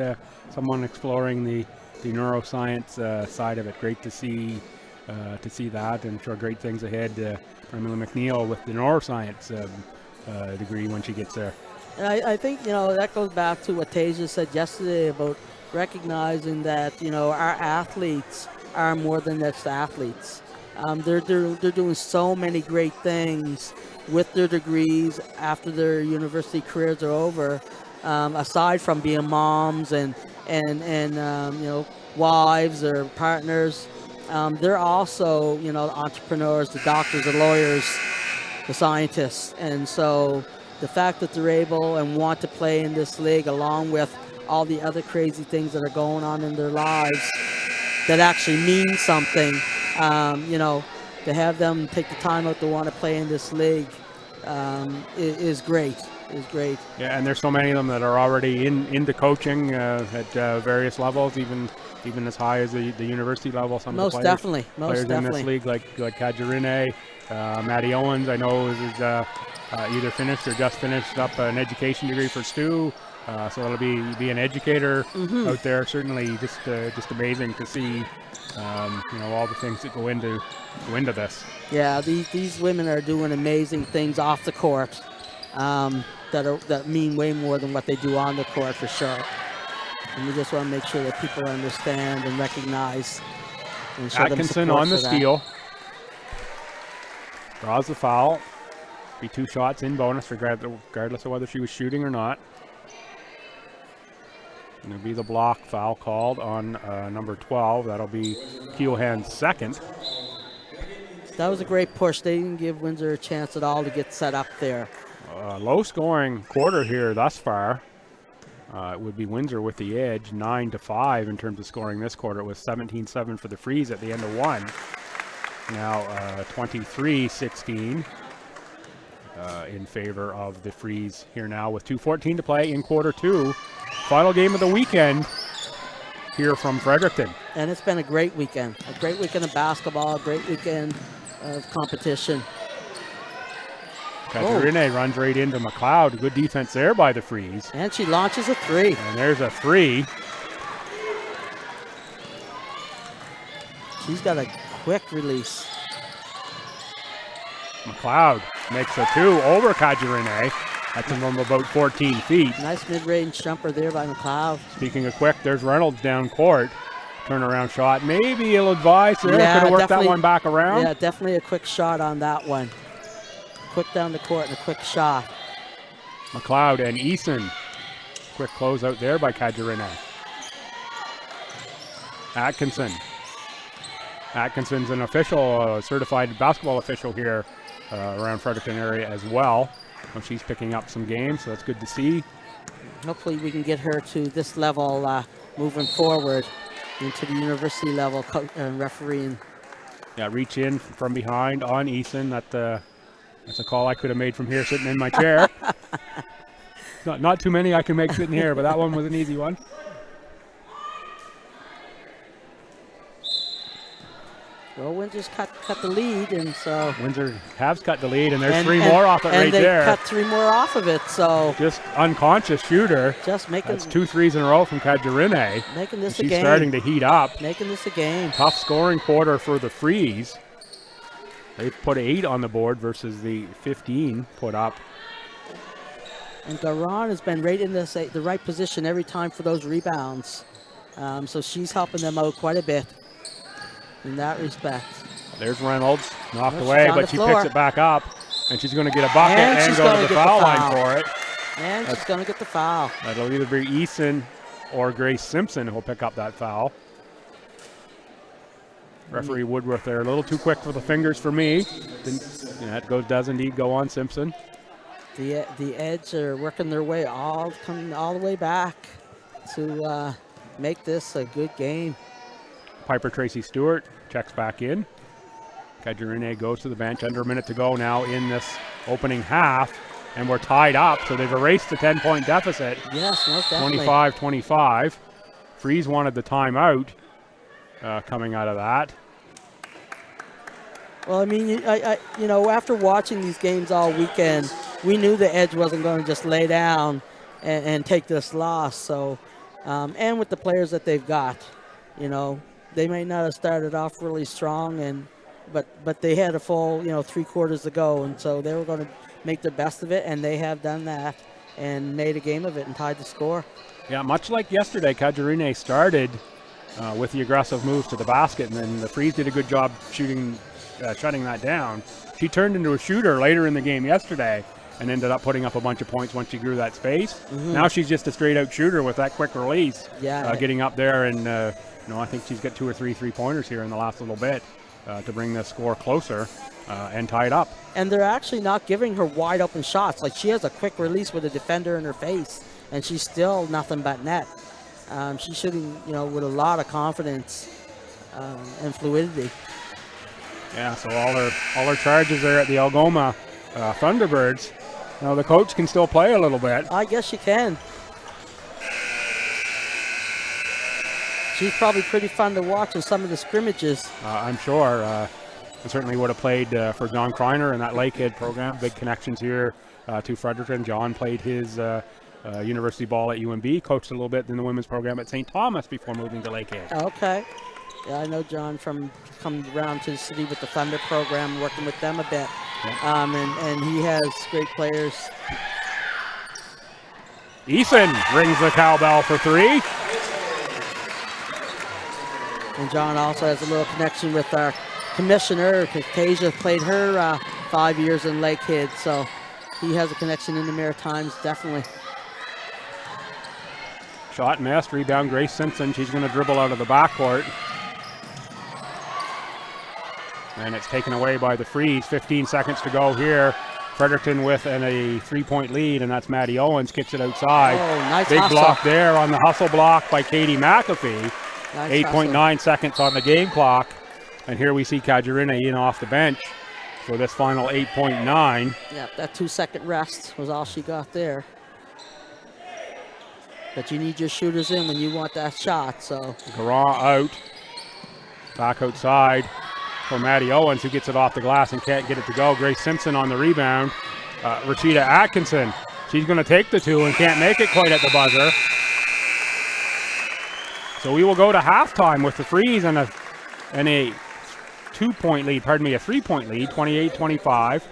someone exploring the neuroscience side of it. Great to see that, and sure great things ahead for Emily McNeil with the neuroscience degree when she gets there. And I think, that goes back to what Tasia said yesterday about recognizing that, our athletes are more than just athletes. They're doing so many great things with their degrees after their university careers are over, aside from being moms and wives or partners. They're also, entrepreneurs, the doctors, the lawyers, the scientists. And so the fact that they're able and want to play in this league, along with all the other crazy things that are going on in their lives that actually mean something, to have them take the time out to want to play in this league is great. Yeah, and there's so many of them that are already into coaching at various levels, even as high as the university level. Some of the players in this league, like Kajarine, Maddie Owens, I know is either finished or just finished up an education degree for Stu. So it'll be an educator out there. Certainly, just amazing to see, all the things that go into this. Yeah, these women are doing amazing things off the court that mean way more than what they do on the court, for sure. And we just want to make sure that people understand and recognize and show them Atkinson support on the for that. steal. Draws the foul. Be 2 shots in bonus, regardless of whether she was shooting or not. And it'll be the block foul called on number 12. That'll be Keohan's second. That was a great push. They didn't give Windsor a chance at all to get set up there. Low-scoring quarter here thus far. It would be Windsor with the edge, 9-5 in terms of scoring this quarter. It was 17-7 for the Freeze at the end of one. Now 23-16 in favor of the Freeze here now with 2:14 to play in quarter two. Final game of the weekend here from Fredericton. And it's been a great weekend of basketball, a great weekend of competition. Katarina runs right into McLeod. Good defense there by the Freeze. And she launches a three. And there's a three. She's got a quick release. McLeod makes a two over Kajarine. That's from about 14 feet. Nice mid-range jumper there by McLeod. Speaking of quick, there's Reynolds down court. Turnaround shot. Maybe ill advised there. Could have worked that one back around. Yeah, definitely a quick shot on that one. Quick down the court and a quick shot. McLeod and Eason. Quick close out there by Kajarine. Atkinson. Atkinson's an official, certified basketball official here around Fredericton area as well. So she's picking up some games, so that's good to see. Hopefully we can get her to this level moving forward into the university level refereeing. Yeah, reach in from behind on Eason. That's a call I could have made from here sitting in my chair. Not too many I can make sitting here, but that one was an easy one. Well, Windsor's cut the lead, and so Windsor has cut the lead, and there's three more off it right there. And they cut 3 more off of it, so just unconscious shooter. Just making that's 2 threes in a row from Kajarine. Making this and a game. She's starting to heat up. Making this a game. Tough scoring quarter for the Freeze. They've put 8 on the board versus the 15 put up. And Garan has been right in the right position every time for those rebounds. So she's helping them out quite a bit in that respect. There's Reynolds, knocked away, but she picks it back up. And she's going to get a bucket and go to the foul line for it. And she's going to get the foul. That'll either be Eason or Grace Simpson who will pick up that foul. Referee Woodworth there, a little too quick for the fingers for me. That does indeed go on Simpson. The Edge are working their way all the way back to make this a good game. Piper Tracy Stewart checks back in. Kajarine goes to the bench. Under a minute to go now in this opening half, and we're tied up, so they've erased the 10-point deficit. Yes, most definitely. 25-25. Freeze wanted the timeout coming out of that. Well, I mean, after watching these games all weekend, we knew the Edge wasn't going to just lay down and take this loss. So, and with the players that they've got, they may not have started off really strong, but they had a full, 3/4 to go, and so they were going to make the best of it, and they have done that and made a game of it and tied the score. Yeah, much like yesterday, Caggiarone started with the aggressive moves to the basket, and then the Freeze did a good job shutting that down. She turned into a shooter later in the game yesterday and ended up putting up a bunch of points once she grew that space. Mm-hmm. Now she's just a straight-out shooter with that quick release, getting up there, and I think she's got 2 or 3 3-pointers here in the last little bit to bring the score closer and tie it up. And they're actually not giving her wide-open shots. Like, she has a quick release with a defender in her face, and she's still nothing but net. She's shooting, with a lot of confidence and fluidity. Yeah, so all her charges are at the Algoma Thunderbirds. Now the coach can still play a little bit. I guess she can. She's probably pretty fun to watch in some of the scrimmages. I'm sure. I certainly would have played for John Kreiner in that Lakehead program. Big connections here to Fredericton. John played his university ball at UMB, coached a little bit in the women's program at St. Thomas before moving to Lakehead. Okay. Yeah, I know John from coming around to the city with the Thunder program, working with them a bit. Yeah. And he has great players. Ethan rings the cowbell for 3. And John also has a little connection with our commissioner, because Tasia played her 5 years in Lakehead, so he has a connection in the Maritimes, definitely. Shot missed, rebound Grace Simpson. She's going to dribble out of the backcourt. And it's taken away by the Freeze. 15 seconds to go here. Fredericton with a 3-point lead, and that's Maddie Owens. Kicks it outside. Oh, nice Big hustle. block there on the hustle block by Katie McAfee. Nice 8.9 seconds on the game clock. And here we see Caggiarone in off the bench for this final 8.9. Yep, that 2-second rest was all she got there. But you need your shooters in when you want that shot, so. Garant out. Back outside for Maddie Owens, who gets it off the glass and can't get it to go. Grace Simpson on the rebound. Rashida Atkinson, she's going to take the 2 and can't make it quite at the buzzer. So we will go to halftime with the Freeze and a 3-point lead, 28-25.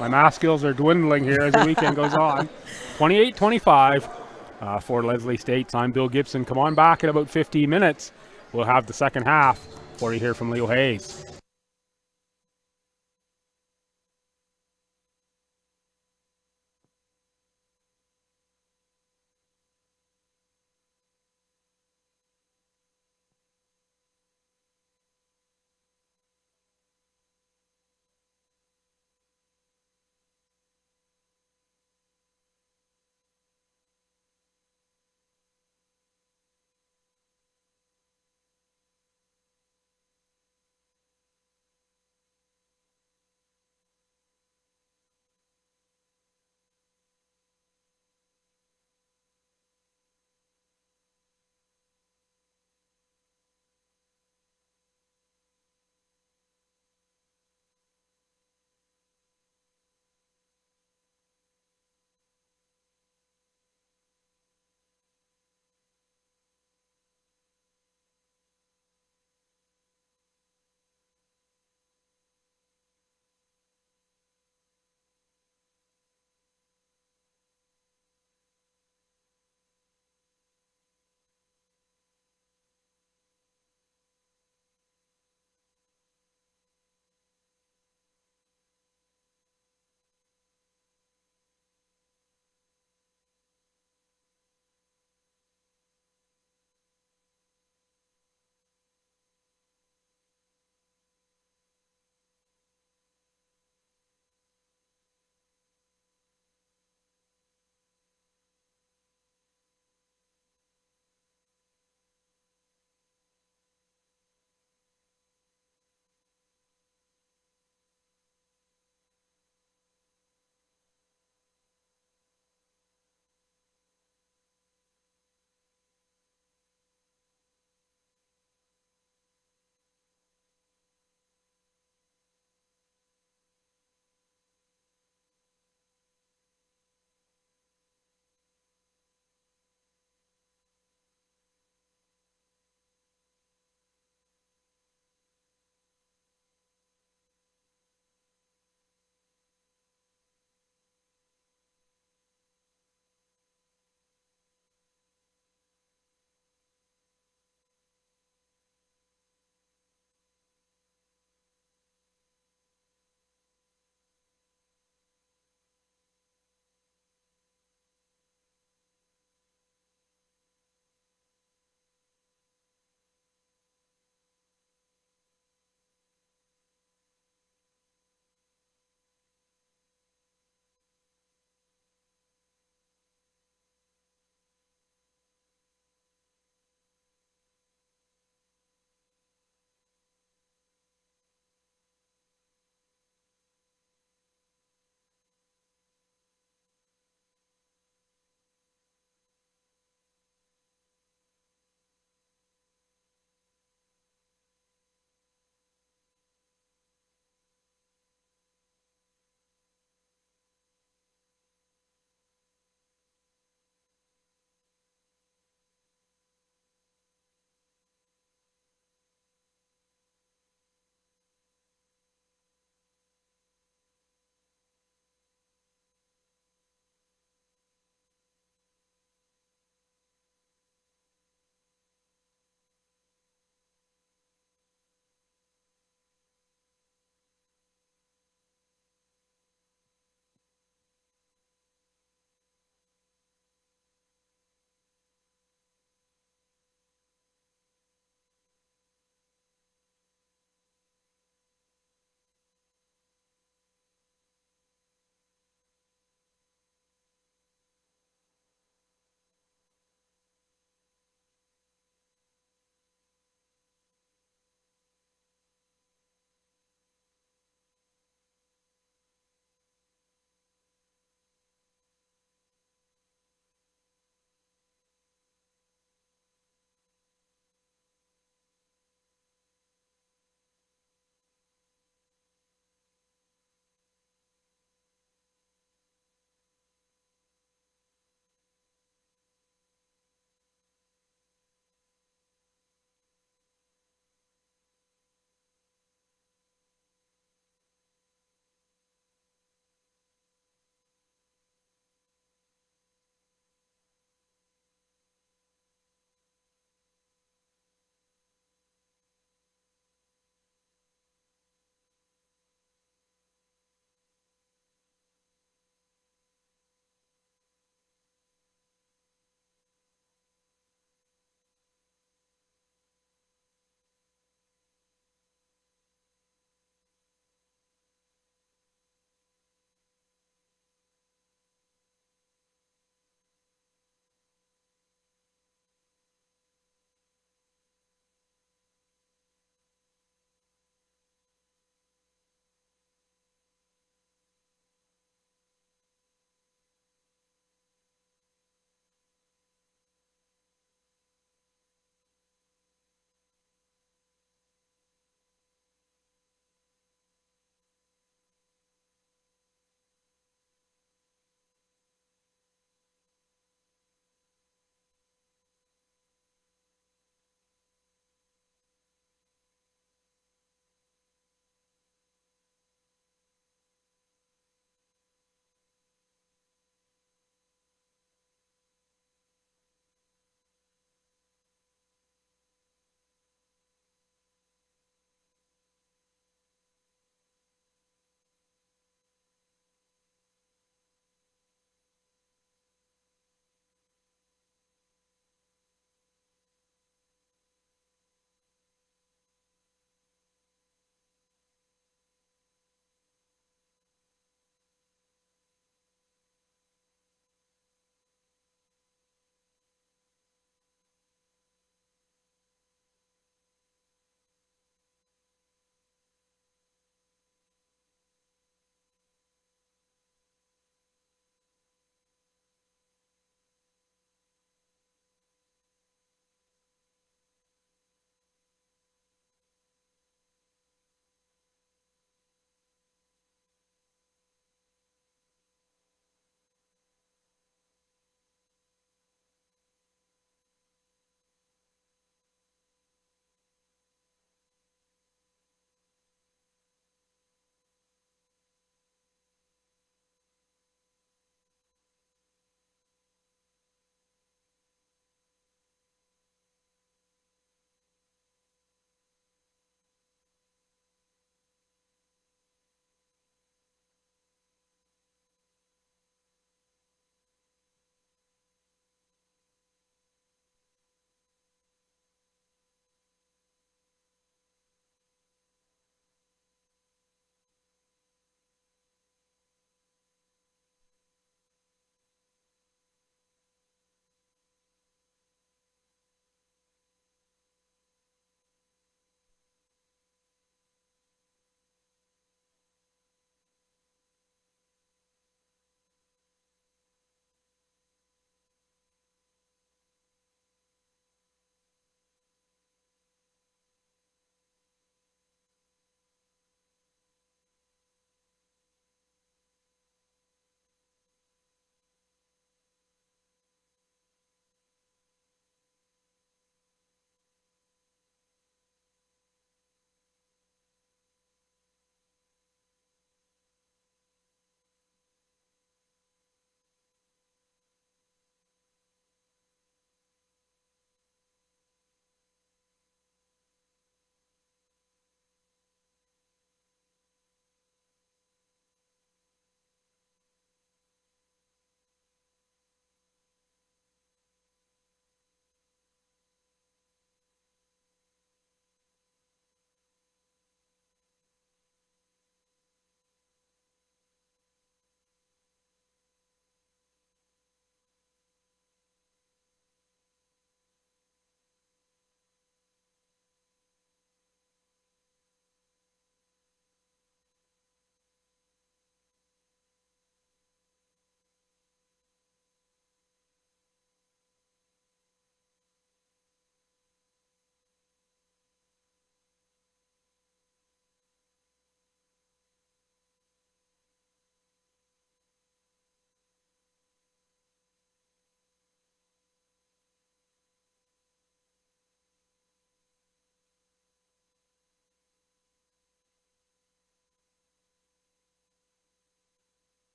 My math skills are dwindling here as the weekend goes on. 28-25 for Leslie States. I'm Bill Gibson. Come on back in about 15 minutes. We'll have the second half before you hear from Leo Hayes.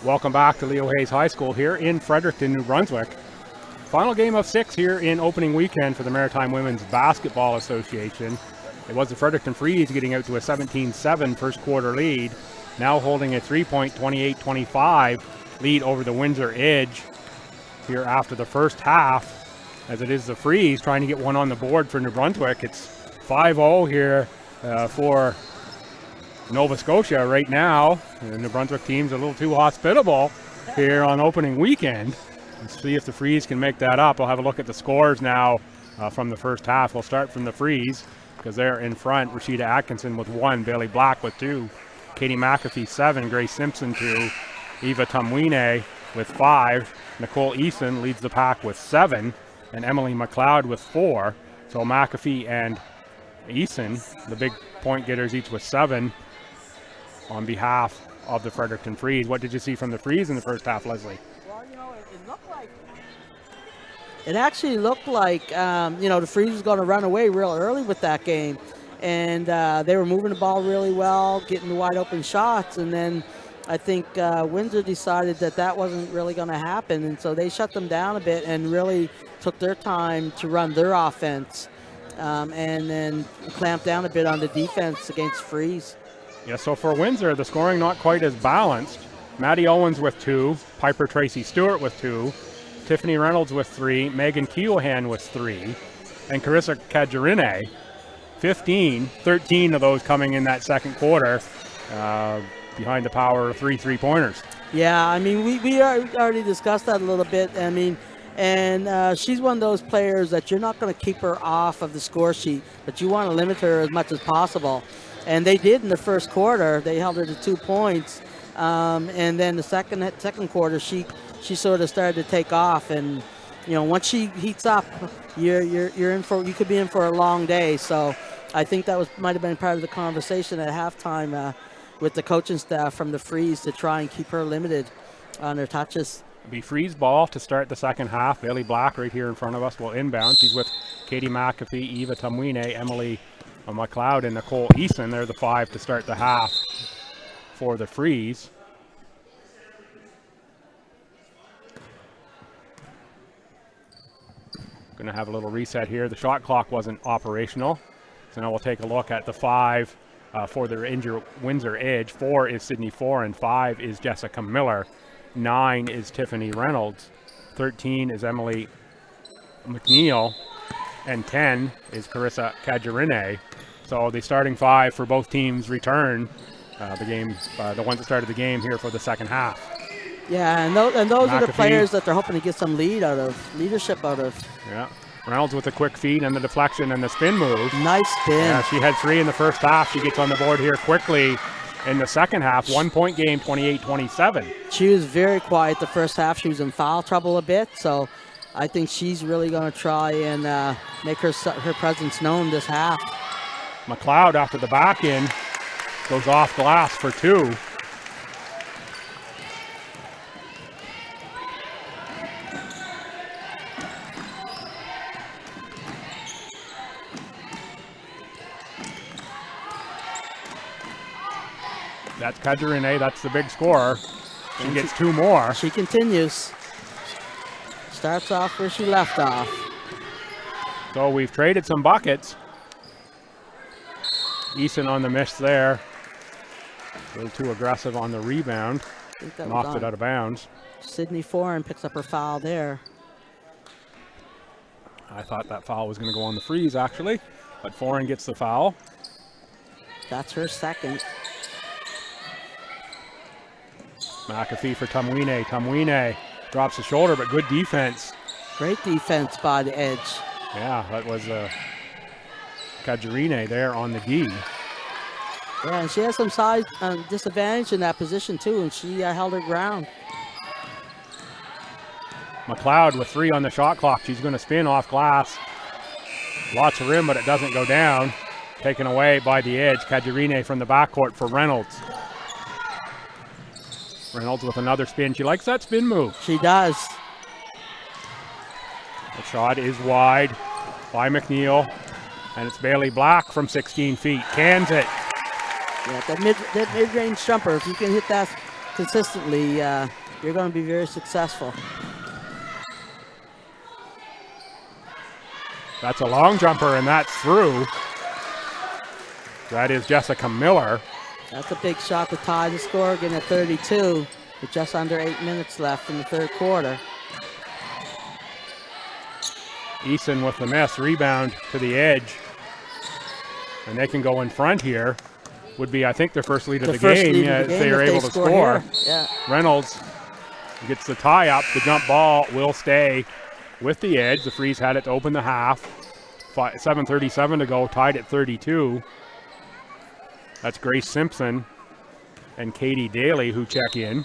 Welcome back to Leo Hayes High School here in Fredericton, New Brunswick. Final game of 6 here in opening weekend for the Maritime Women's Basketball Association. It was the Fredericton Freeze getting out to a 17-7 first quarter lead, now holding a 3-point 28-25 lead over the Windsor Edge here after the first half, as it is the Freeze trying to get one on the board for New Brunswick. It's 5-0 here for Nova Scotia right now. The New Brunswick team's a little too hospitable here on opening weekend. Let's see if the Freeze can make that up. We'll have a look at the scores now from the first half. We'll start from the Freeze because they're in front. Rashida Atkinson with 1, Bailey Black with 2, Katie McAfee 7, Grace Simpson 2, Eva Tumwine with 5, Nicole Eason leads the pack with 7, and Emily McLeod with 4. So McAfee and Eason, the big point getters, each with 7 on behalf of the Fredericton Freeze. What did you see from the Freeze in the first half, Leslie? Well, it actually looked like, the Freeze was going to run away real early with that game. And they were moving the ball really well, getting the wide open shots. And then I think Windsor decided that wasn't really going to happen. And so they shut them down a bit and really took their time to run their offense and then clamped down a bit on the defense against Freeze. Yeah, so for Windsor, the scoring not quite as balanced. Maddie Owens with 2, Piper Tracy Stewart with 2, Tiffany Reynolds with 3, Megan Keohan with 3, and Carissa Kajarine, 13 of those coming in that second quarter behind the power of 3 3-pointers. Yeah, I mean, we already discussed that a little bit. I mean, and she's one of those players that you're not going to keep her off of the score sheet, but you want to limit her as much as possible. And they did in the first quarter. They held her to 2 points. And then the second quarter, she sort of started to take off. And, once she heats up, you could be in for a long day. So I think that might have been part of the conversation at halftime with the coaching staff from the Freeze to try and keep her limited on her touches. It'll be Freeze ball to start the second half. Bailey Black right here in front of us will inbound. She's with Katie McAfee, Eva Tumwine, Emily McLeod, and Nicole Eason. They're the 5 to start the half for the Freeze. Going to have a little reset here. The shot clock wasn't operational. So now we'll take a look at the 5 for the Windsor Edge. 4 is Sydney Foran, 5 is Jessica Miller, 9 is Tiffany Reynolds, 13 is Emily McNeil, and 10 is Carissa Kajarine. So the starting 5 for both teams return the ones that started the game here for the second half. Yeah, and those McAfee, are the players that they're hoping to get some leadership out of. Yeah, Reynolds with a quick feed and the deflection and the spin move. Nice spin. Yeah, she had 3 in the first half. She gets on the board here quickly in the second half. 1-point game, 28-27. She was very quiet the first half. She was in foul trouble a bit, so I think she's really going to try and make her presence known this half. McLeod after the back in goes off glass for 2. That's Kajarine, that's the big scorer. She gets 2 more. She continues. Starts off where she left off. So we've traded some buckets. Eason on the miss there. A little too aggressive on the rebound. Knocked it out of bounds. Sydney Foran picks up her foul there. I thought that foul was going to go on the Freeze, actually. But Foran gets the foul. That's her second. McAfee for Tumwine. Tumwine drops the shoulder, but good defense. Great defense by the Edge. Yeah, that was Kajarine there on the D. Yeah, and she has some size disadvantage in that position too, and she held her ground. McLeod with 3 on the shot clock. She's going to spin off glass. Lots of rim, but it doesn't go down. Taken away by the Edge. Kajarine from the backcourt for Reynolds. Reynolds with another spin. She likes that spin move. She does. The shot is wide by McNeil, and it's Bailey Black from 16 feet. Cans it. Yeah, that mid-range jumper, if you can hit that consistently, you're going to be very successful. That's a long jumper, and that's through. That is Jessica Miller. That's a big shot to tie the score again at 32 with just under 8 minutes left in the third quarter. Eason with the miss, rebound to the edge. And they can go in front here. Would be, I think, their first lead of the game if they are able to score. Yeah. Reynolds gets the tie up. The jump ball will stay with the edge. The Freeze had it to open the half. 7:37 to go, tied at 32. That's Grace Simpson and Katie Daly who check in.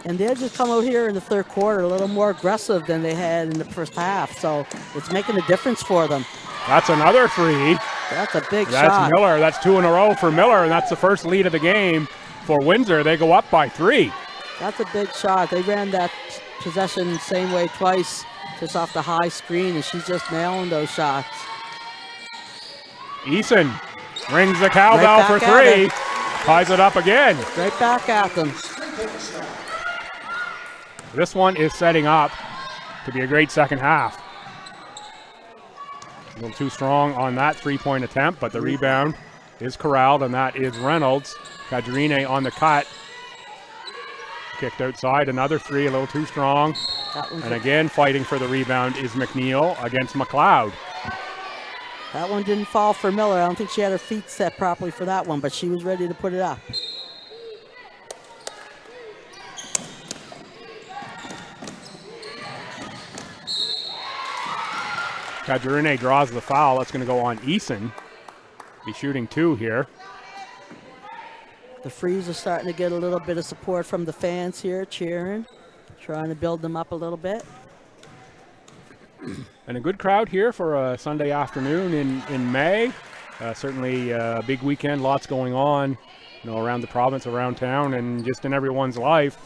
And they'll just come out here in the third quarter a little more aggressive than they had in the first half. So it's making a difference for them. That's another free. That's a big shot. That's Miller. That's 2 in a row for Miller, and that's the first lead of the game for Windsor. They go up by 3. That's a big shot. They ran that possession the same way twice, just off the high screen, and she's just nailing those shots. Eason rings the cowbell for 3. Ties it up again. Right back at them. This one is setting up to be a great second half. A little too strong on that three-point attempt, but the rebound is corralled, and that is Reynolds. Cajarine on the cut. Kicked outside, another 3, a little too strong. And again, fighting for the rebound is McNeil against McLeod. That one didn't fall for Miller. I don't think she had her feet set properly for that one, but she was ready to put it up. Cajarine draws the foul. That's going to go on Eason. Be shooting 2 here. The Freeze are starting to get a little bit of support from the fans here, cheering, trying to build them up a little bit. And a good crowd here for a Sunday afternoon in May. Certainly a big weekend, lots going on, around the province, around town, and just in everyone's life.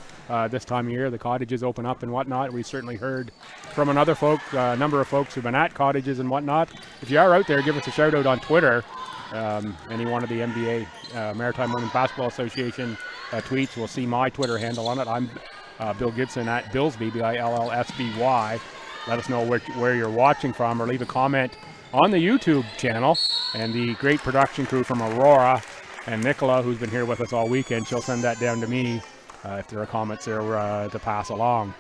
This time of year, the cottages open up and whatnot. We certainly heard from number of folks who've been at cottages and whatnot. If you are out there, give us a shout out on Twitter. Any one of the NBA Maritime Women's Basketball Association tweets will see my Twitter handle on it. I'm Bill Gibson at Billsby, BILLSBY. Let us know where you're watching from, or leave a comment on the YouTube channel. And the great production crew from Aurora and Nicola, who's been here with us all weekend, she'll send that down to me if there are comments there to pass along.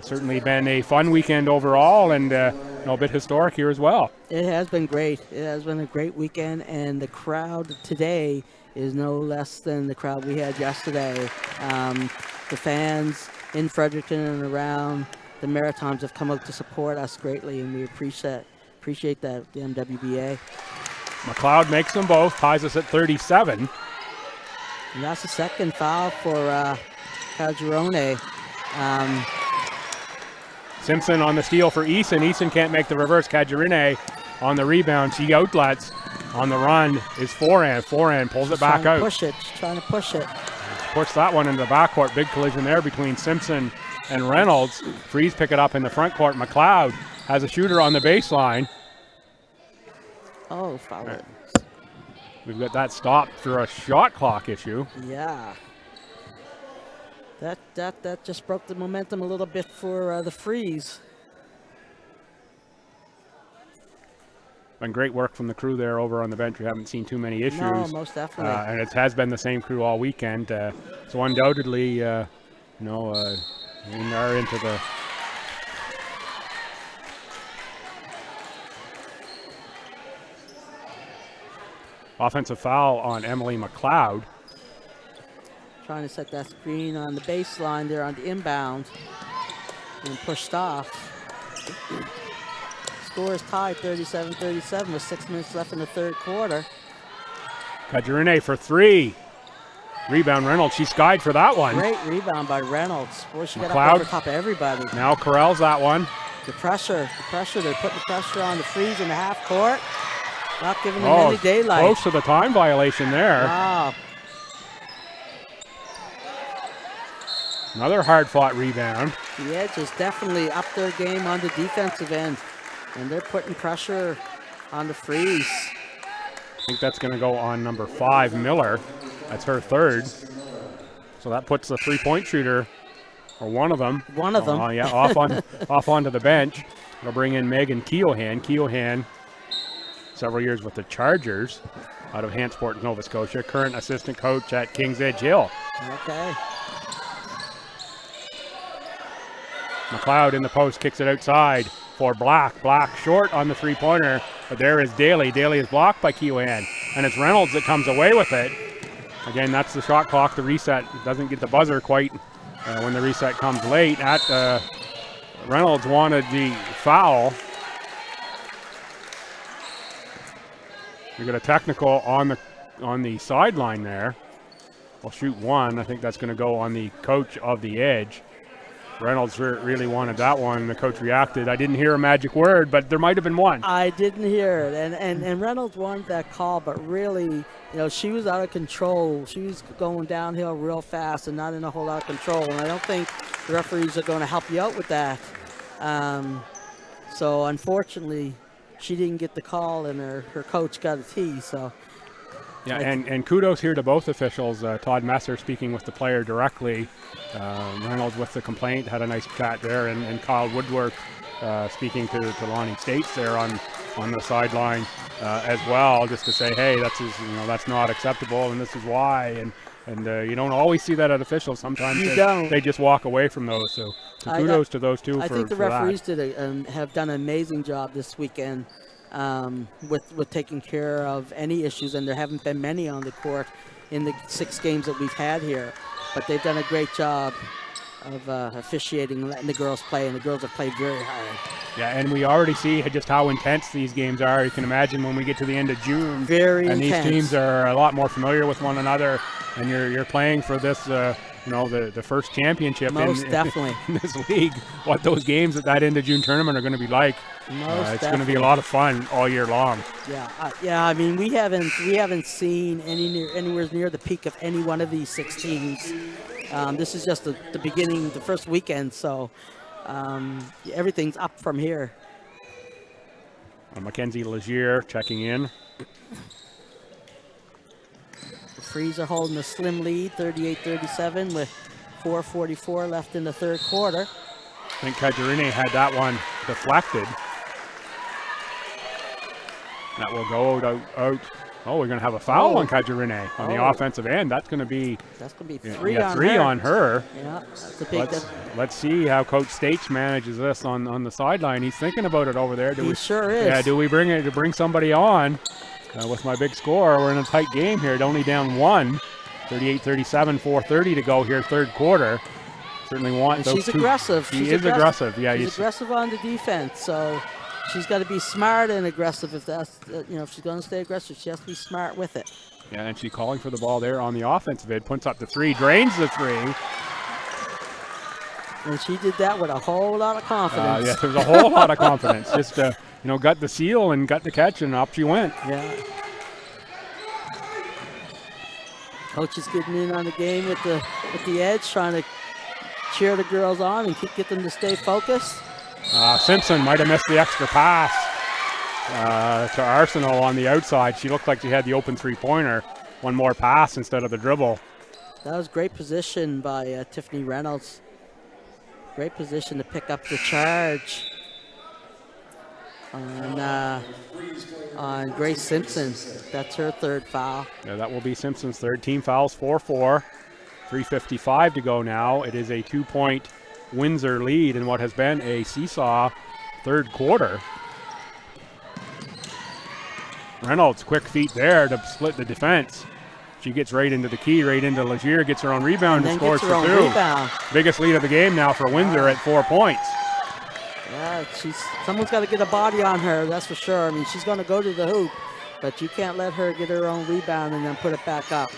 Certainly been a fun weekend overall, and a bit historic here as well. It has been great. It has been a great weekend, and the crowd today is no less than the crowd we had yesterday. The fans in Fredericton and around the Maritimes have come out to support us greatly, and we appreciate that, the MWBA. McLeod makes them both, ties us at 37. And that's the second foul for Cajarone. Simpson on the steal for Eason. Eason can't make the reverse. Cajarine on the rebound. She outlets. On the run is Foran. Foran pulls it back out. She's trying to push it. Push that one into the backcourt. Big collision there between Simpson and Reynolds. Freeze pick it up in the front court. McLeod has a shooter on the baseline. Oh, foul it. We've got that stopped for a shot clock issue. Yeah. That just broke the momentum a little bit for the Freeze. And great work from the crew there over on the bench. We haven't seen too many issues. No, most definitely. And it has been the same crew all weekend. So undoubtedly, we are into the offensive foul on Emily McLeod. Trying to set that screen on the baseline there on the inbound and pushed off. Score is tied 37-37 with 6 minutes left in the third quarter. Cajarine for 3. Rebound Reynolds. She skied for that one. Great rebound by Reynolds. Boy, she got McLeod up over top of everybody. Now corrals that one. The pressure. They're putting the pressure on the Freeze in the half court. Not giving them any daylight. Close to the time violation there. Wow. Another hard-fought rebound. The Edge is definitely up their game on the defensive end, and they're putting pressure on the Freeze. I think that's going to go on number 5, Miller. That's her third. So that puts the three-point shooter, or one of them. One of them. Yeah, off onto the bench. We'll bring in Megan Keohan. Keohan, several years with the Chargers out of Hantsport, Nova Scotia. Current assistant coach at Kings Edge Hill. Okay. McLeod in the post, kicks it outside for Black. Black short on the three-pointer, but there is Daly. Daly is blocked by Keohan, and it's Reynolds that comes away with it. Again, that's the shot clock. The reset doesn't get the buzzer quite when the reset comes late. Reynolds wanted the foul. We got a technical on the sideline there. We'll shoot one. I think that's going to go on the coach of the Edge. Reynolds really wanted that one. The coach reacted. I didn't hear a magic word, but there might have been one. I didn't hear it, and Reynolds wanted that call, but really, she was out of control. She was going downhill real fast and not in a whole lot of control, and I don't think the referees are going to help you out with that. So unfortunately, she didn't get the call, and her coach got a tee. So. Yeah, and kudos here to both officials. Todd Messer speaking with the player directly. Reynolds with the complaint, had a nice chat there, and Kyle Woodworth speaking to Lonnie States there on the sideline as well, just to say, hey, that's not acceptable, and this is why. And you don't always see that at officials. Sometimes they just walk away from those. So kudos to those two. I think the referees have done an amazing job this weekend. With taking care of any issues, and there haven't been many on the court in the 6 games that we've had here, but they've done a great job of officiating and letting the girls play, and the girls have played very hard. Yeah, and we already see just how intense these games are. You can imagine when we get to the end of June, very and intense. These teams are a lot more familiar with one another, and you're playing for this the first championship definitely in this league. What those games at that end of June tournament are going to be like. It's going to be a lot of fun all year long. Yeah. I mean, we haven't seen anywhere near the peak of any one of these 6 teams. This is just the beginning, the first weekend. So everything's up from here. Mackenzie Legier checking in. The Frees are holding a slim lead, 38-37, with 4:44 left in the third quarter. I think Kajarine had that one deflected. That will go out. Oh, we're going to have a foul on Kajarine on the offensive end. That's going to be 3 on her. Yeah, that's a big. Let's see how Coach States manages this on the sideline. He's thinking about it over there. Sure is. Yeah, do we bring somebody on? With my big score, we're in a tight game here. Only down 1. 38-37, 4:30 to go here, third quarter. Certainly want those she's aggressive. She is aggressive. Yeah, she's aggressive on the defense. So she's got to be smart and aggressive. If that's if she's going to stay aggressive, she has to be smart with it. Yeah, and she's calling for the ball there on the offensive end. Puts up the 3, drains the 3. And she did that with a whole lot of confidence. Yeah, there's a whole lot of confidence. Just got the seal and got the catch, and up she went. Yeah. Coach is getting in on the game with the Edge, trying to cheer the girls on and get them to stay focused. Simpson might have missed the extra pass to Arsenal on the outside. She looked like she had the open three-pointer. One more pass instead of the dribble. That was great position by Tiffany Reynolds. Great position to pick up the charge on Grace Simpson. That's her third foul. Yeah, that will be Simpson's third. Team fouls 4-4. 3:55 to go now. It is a 2-point Windsor lead in what has been a seesaw third quarter. Reynolds, quick feet there to split the defense. She gets right into the key, right into Legier, gets her own rebound and scores for 2. Biggest lead of the game now for Windsor at 4 points. Yeah, someone's got to get a body on her, that's for sure. I mean, she's going to go to the hoop, but you can't let her get her own rebound and then put it back up.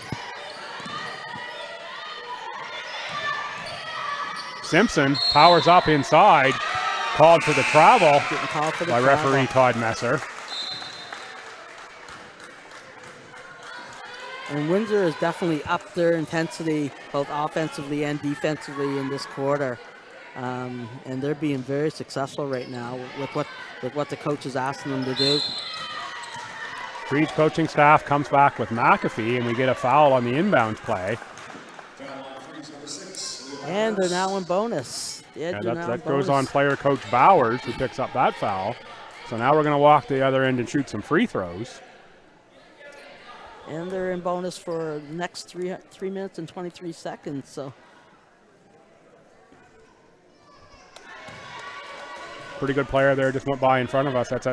Simpson powers up inside, called for the travel by referee Todd Messer. And Windsor is definitely up their intensity, both offensively and defensively in this quarter. And they're being very successful right now with what the coach is asking them to do. Freed's coaching staff comes back with McAfee, and we get a foul on the inbounds play. And they're now in bonus. Yeah, that goes on player coach Bowers, who picks up that foul. So now we're going to walk to the other end and shoot some free throws. And they're in bonus for the next 3 minutes and 23 seconds. So pretty good player there, just went by in front of us. That's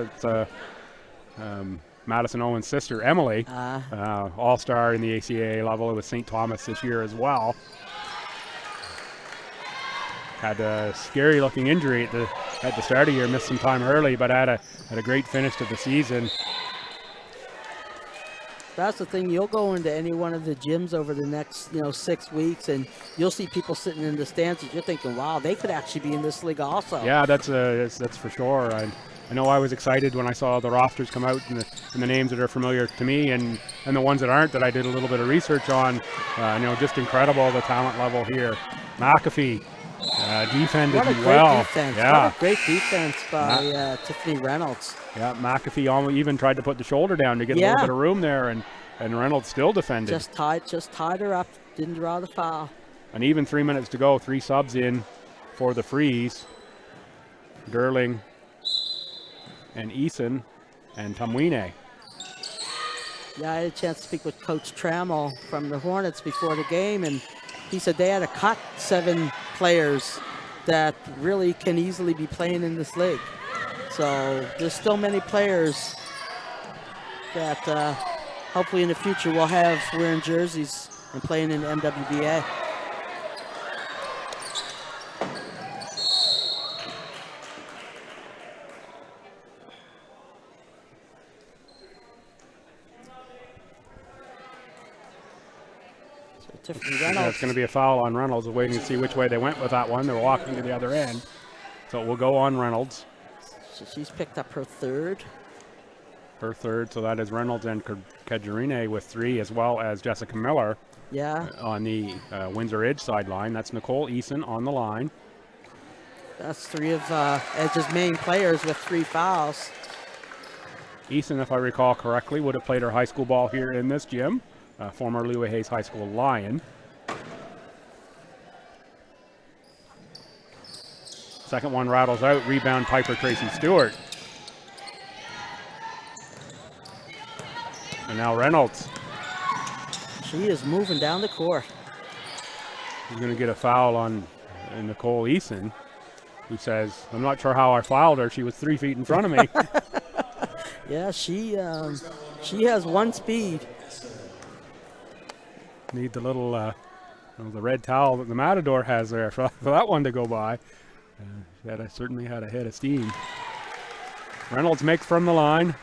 Madison Owen's sister, Emily, all-star in the ACAA level with St. Thomas this year as well. Had a scary-looking injury at the start of the year, missed some time early, but had a great finish to the season. That's the thing. You'll go into any one of the gyms over the next 6 weeks, and you'll see people sitting in the stands. And you're thinking, wow, they could actually be in this league also. Yeah, that's for sure. I know I was excited when I saw the rosters come out and the names that are familiar to me and the ones that aren't, that I did a little bit of research on. Just incredible, the talent level here. McAfee defended what a great well. Defense. Yeah. What a great defense by Tiffany Reynolds. Yeah, McAfee almost even tried to put the shoulder down to get a little bit of room there, and Reynolds still defended. Just tied her up, didn't draw the foul. And even 3 minutes to go, 3 subs in for the Freeze. Gerling and Eason and Tamwine. Yeah, I had a chance to speak with Coach Trammell from the Hornets before the game, and he said they had to cut 7 players that really can easily be playing in this league. So there's still many players that hopefully in the future we'll have wearing jerseys and playing in the MWBA. Yeah, it's going to be a foul on Reynolds. We're waiting to see which way they went with that one. They're walking to the other end. So it will go on Reynolds. So she's picked up her third. So that is Reynolds and Kajarine with 3, as well as Jessica Miller. Yeah. On the Windsor Edge sideline. That's Nicole Eason on the line. That's 3 of Edge's main players with 3 fouls. Eason, if I recall correctly, would have played her high school ball here in this gym. Former Louis Hayes High School Lion. Second one rattles out. Rebound Piper Tracy Stewart. And now Reynolds. She is moving down the court. He's going to get a foul on Nicole Eason, who says, I'm not sure how I fouled her. She was 3 feet in front of me. Yeah, she has one speed. Need the little, the red towel that the Matador has there for that one to go by. That certainly had a head of steam. Reynolds makes from the line.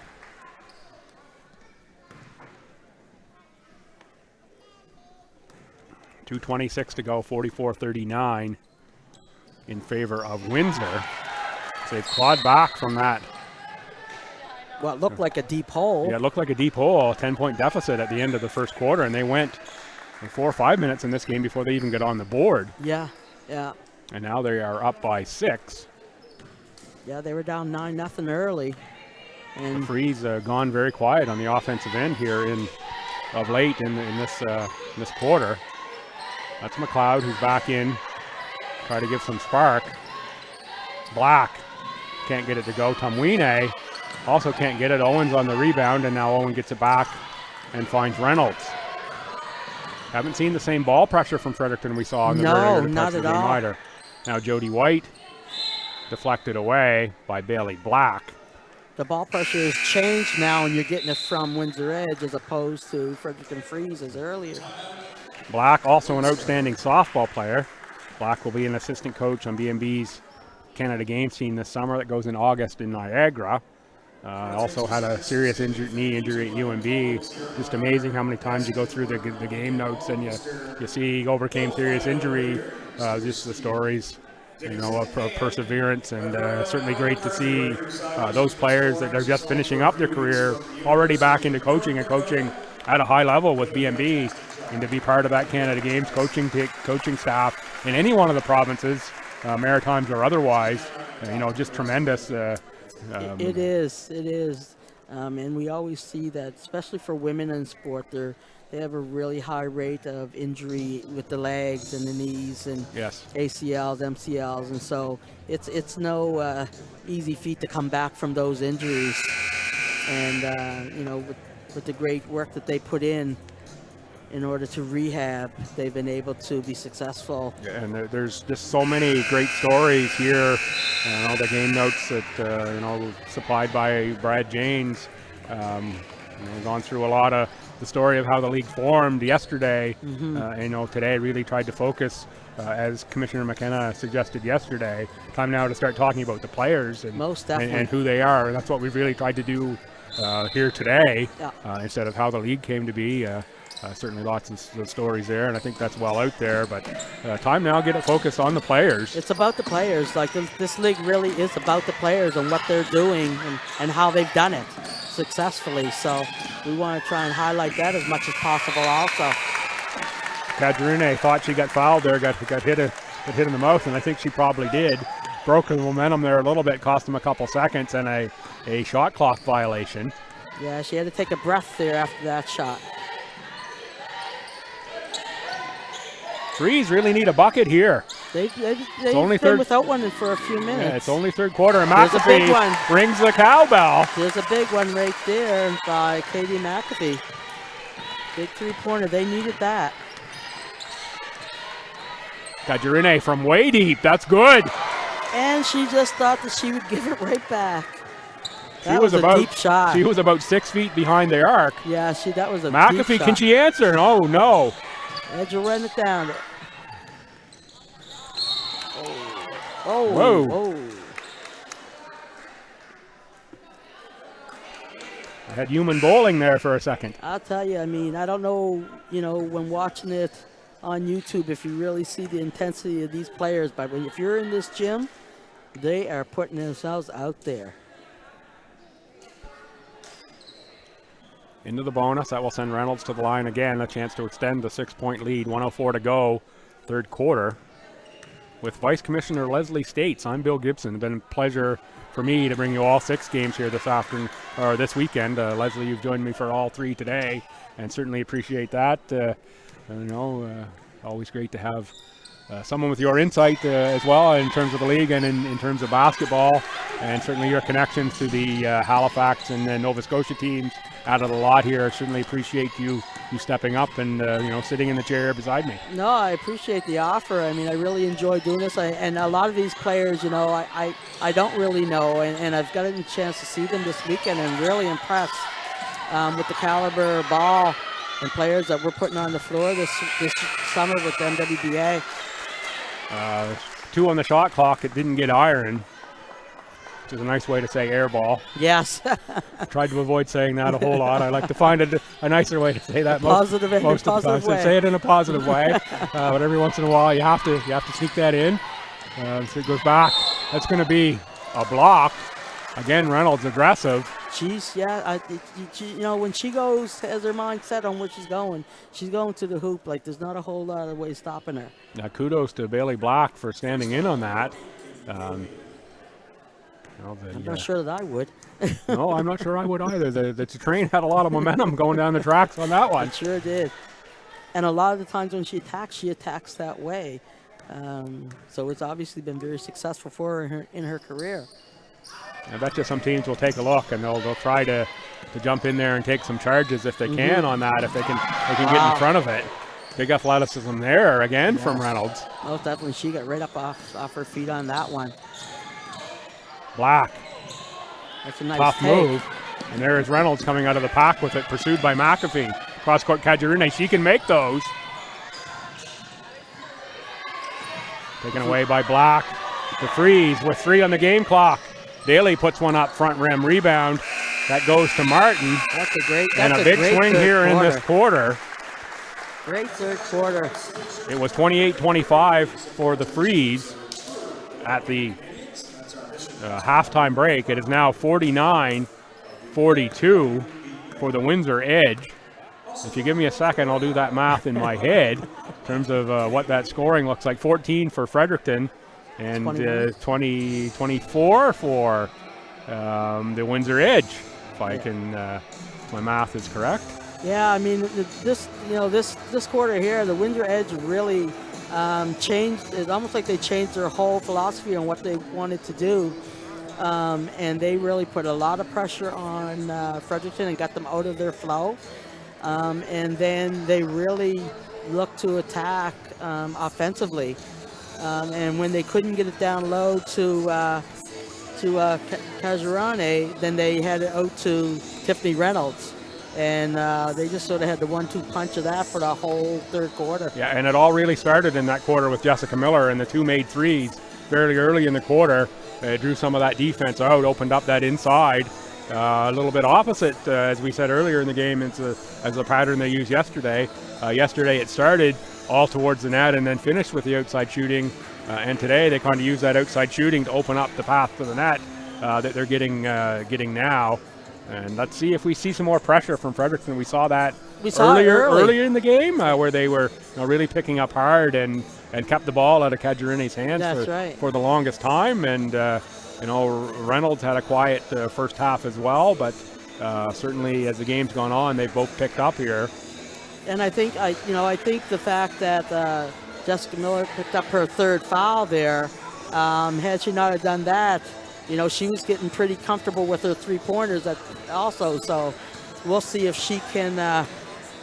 .226 to go, 44-39 in favor of Windsor. So they've clawed back from that. What looked like a deep hole. Yeah, it looked like a deep hole, a 10-point deficit at the end of the first quarter, and they went 4 or 5 minutes in this game before they even got on the board. Yeah. And now they are up by 6. Yeah, they were down 9-0 early. And the Freeze gone very quiet on the offensive end here of late in this quarter. That's McLeod, who's back in, try to give some spark. Black can't get it to go. Tamwine also can't get it. Owen's on the rebound, and now Owen gets it back and finds Reynolds. Haven't seen the same ball pressure from Fredericton we saw in the very early parts of the game either. Now Jody White deflected away by Bailey Black. The ball pressure has changed now, and you're getting it from Windsor Edge as opposed to Fredericton Freeze as earlier. Black, also an outstanding softball player. Black will be an assistant coach on BMB's Canada Games team this summer that goes in August in Niagara. Also had a serious knee injury at UNB. Just amazing how many times you go through the game notes and you see he overcame serious injury. Just the stories, of perseverance, and certainly great to see those players that are just finishing up their career already back into coaching and coaching at a high level with BMB, and to be part of that Canada Games coaching staff in any one of the provinces, Maritimes or otherwise, just tremendous. It is. And we always see that, especially for women in sport, they have a really high rate of injury with the legs and the knees and Yes. ACLs, MCLs, and so it's no easy feat to come back from those injuries. And with the great work that they put in order to rehab, they've been able to be successful. Yeah, and there's just so many great stories here. All the game notes that supplied by Brad Janes. Gone through a lot of the story of how the league formed yesterday. Today really tried to focus, as Commissioner McKenna suggested yesterday. Time now to start talking about the players and Most definitely. and who they are, and that's what we've really tried to do here today. Yeah. Instead of how the league came to be. Certainly lots of stories there, and I think that's well out there. But time now get it focused on the players. It's about the players. Like this league really is about the players and what they're doing and how they've done it successfully. So we want to try and highlight that as much as possible also. Kajarine thought she got fouled there, got hit in the mouth, and I think she probably did. Broke the momentum there a little bit, cost them a couple seconds, and a shot clock violation. Yeah, she had to take a breath there after that shot. Freeze really need a bucket here. They've only been third- without one for a few minutes. Yeah, it's only third quarter, and There's a big McAfee one. rings the cowbell. There's a big one right there by Katie McAfee. Big three-pointer. They needed that. Kajarine from way deep. That's good. And she just thought that she would give it right back. She That was was about a deep shot. She was about 6 feet behind the arc. Yeah, that was a deep McAfee, shot. can she answer? Oh no. Had to run it down. Oh, Whoa. whoa. I had human bowling there for a second. I'll tell you, I mean, I don't know, when watching it on YouTube, if you really see the intensity of these players, but if you're in this gym, they are putting themselves out there. Into the bonus. That will send Reynolds to the line again. A chance to extend the 6-point lead. 1:04 to go, third quarter. With Vice Commissioner Leslie States, I'm Bill Gibson. It's been a pleasure for me to bring you all 6 games here this weekend. Leslie, you've joined me for all 3 today, and certainly appreciate that. Always great to have someone with your insight as well in terms of the league and in terms of basketball, and certainly your connections to the Halifax and the Nova Scotia teams added a lot here. Certainly appreciate you stepping up and sitting in the chair beside me. No, I appreciate the offer. I mean, I really enjoy doing this. And a lot of these players, I don't really know, and I've gotten a chance to see them this weekend and really impressed with the caliber of ball and players that we're putting on the floor this summer with MWBA. 2 on the shot clock. It didn't get iron, which is a nice way to say air ball. Yes. Tried to avoid saying that a whole lot. I like to find a nicer way to say that most of the time. So say it in a positive way. But every once in a while, you have to sneak that in. So it goes back. That's going to be a block. Again, Reynolds aggressive. When she has her mind set on where she's going to the hoop. Like, there's not a whole lot of ways stopping her. Now, kudos to Bailey Black for standing in on that. I'm not sure that I would. No, I'm not sure I would either. The train had a lot of momentum going down the tracks on that one. It sure did. And a lot of the times when she attacks that way. So it's obviously been very successful for her in her career. I bet you some teams will take a look and they'll try to jump in there and take some charges if they can on that, if they can get in front of it. Big athleticism there again from Reynolds. Most definitely, she got right up off her feet on that one. Black. That's a nice Tough take. move. And there is Reynolds coming out of the pack with it, pursued by McAfee. Cross-court Kajarine, she can make those. Taken away by Black. The freeze with 3 on the game clock. Daly puts one up front rim, rebound. That goes to Martin. That's a great And a big swing here in this quarter. Great third quarter. It was 28-25 for the Freeze at the halftime break. It is now 49-42 for the Windsor Edge. If you give me a second, I'll do that math in my head in terms of what that scoring looks like. 14 for Fredericton and 24 for the Windsor Edge. if I can, my math is correct. Yeah, I mean, this quarter here, the Windsor Edge really changed. It's almost like they changed their whole philosophy on what they wanted to do, and they really put a lot of pressure on Fredericton and got them out of their flow. And then they really looked to attack offensively, and when they couldn't get it down low to Cajurane, then they had it out to Tiffany Reynolds. And they just sort of had the 1-2 punch of that for the whole third quarter. Yeah, and it all really started in that quarter with Jessica Miller, and the two made threes fairly early in the quarter. Drew some of that defense out, opened up that inside. A little bit opposite, as we said earlier in the game, as the pattern they used yesterday. Yesterday it started all towards the net and then finished with the outside shooting. And today they kind of use that outside shooting to open up the path to the net that they're getting now. And let's see if we see some more pressure from Fredericton. We saw that earlier in the game where they were really picking up hard and kept the ball out of Cajurane's hands for the longest time. And Reynolds had a quiet first half as well, but certainly as the game's gone on, they've both picked up here. And I think the fact that Jessica Miller picked up her third foul there, had she not have done that, she was getting pretty comfortable with her three-pointers also. So we'll see if she can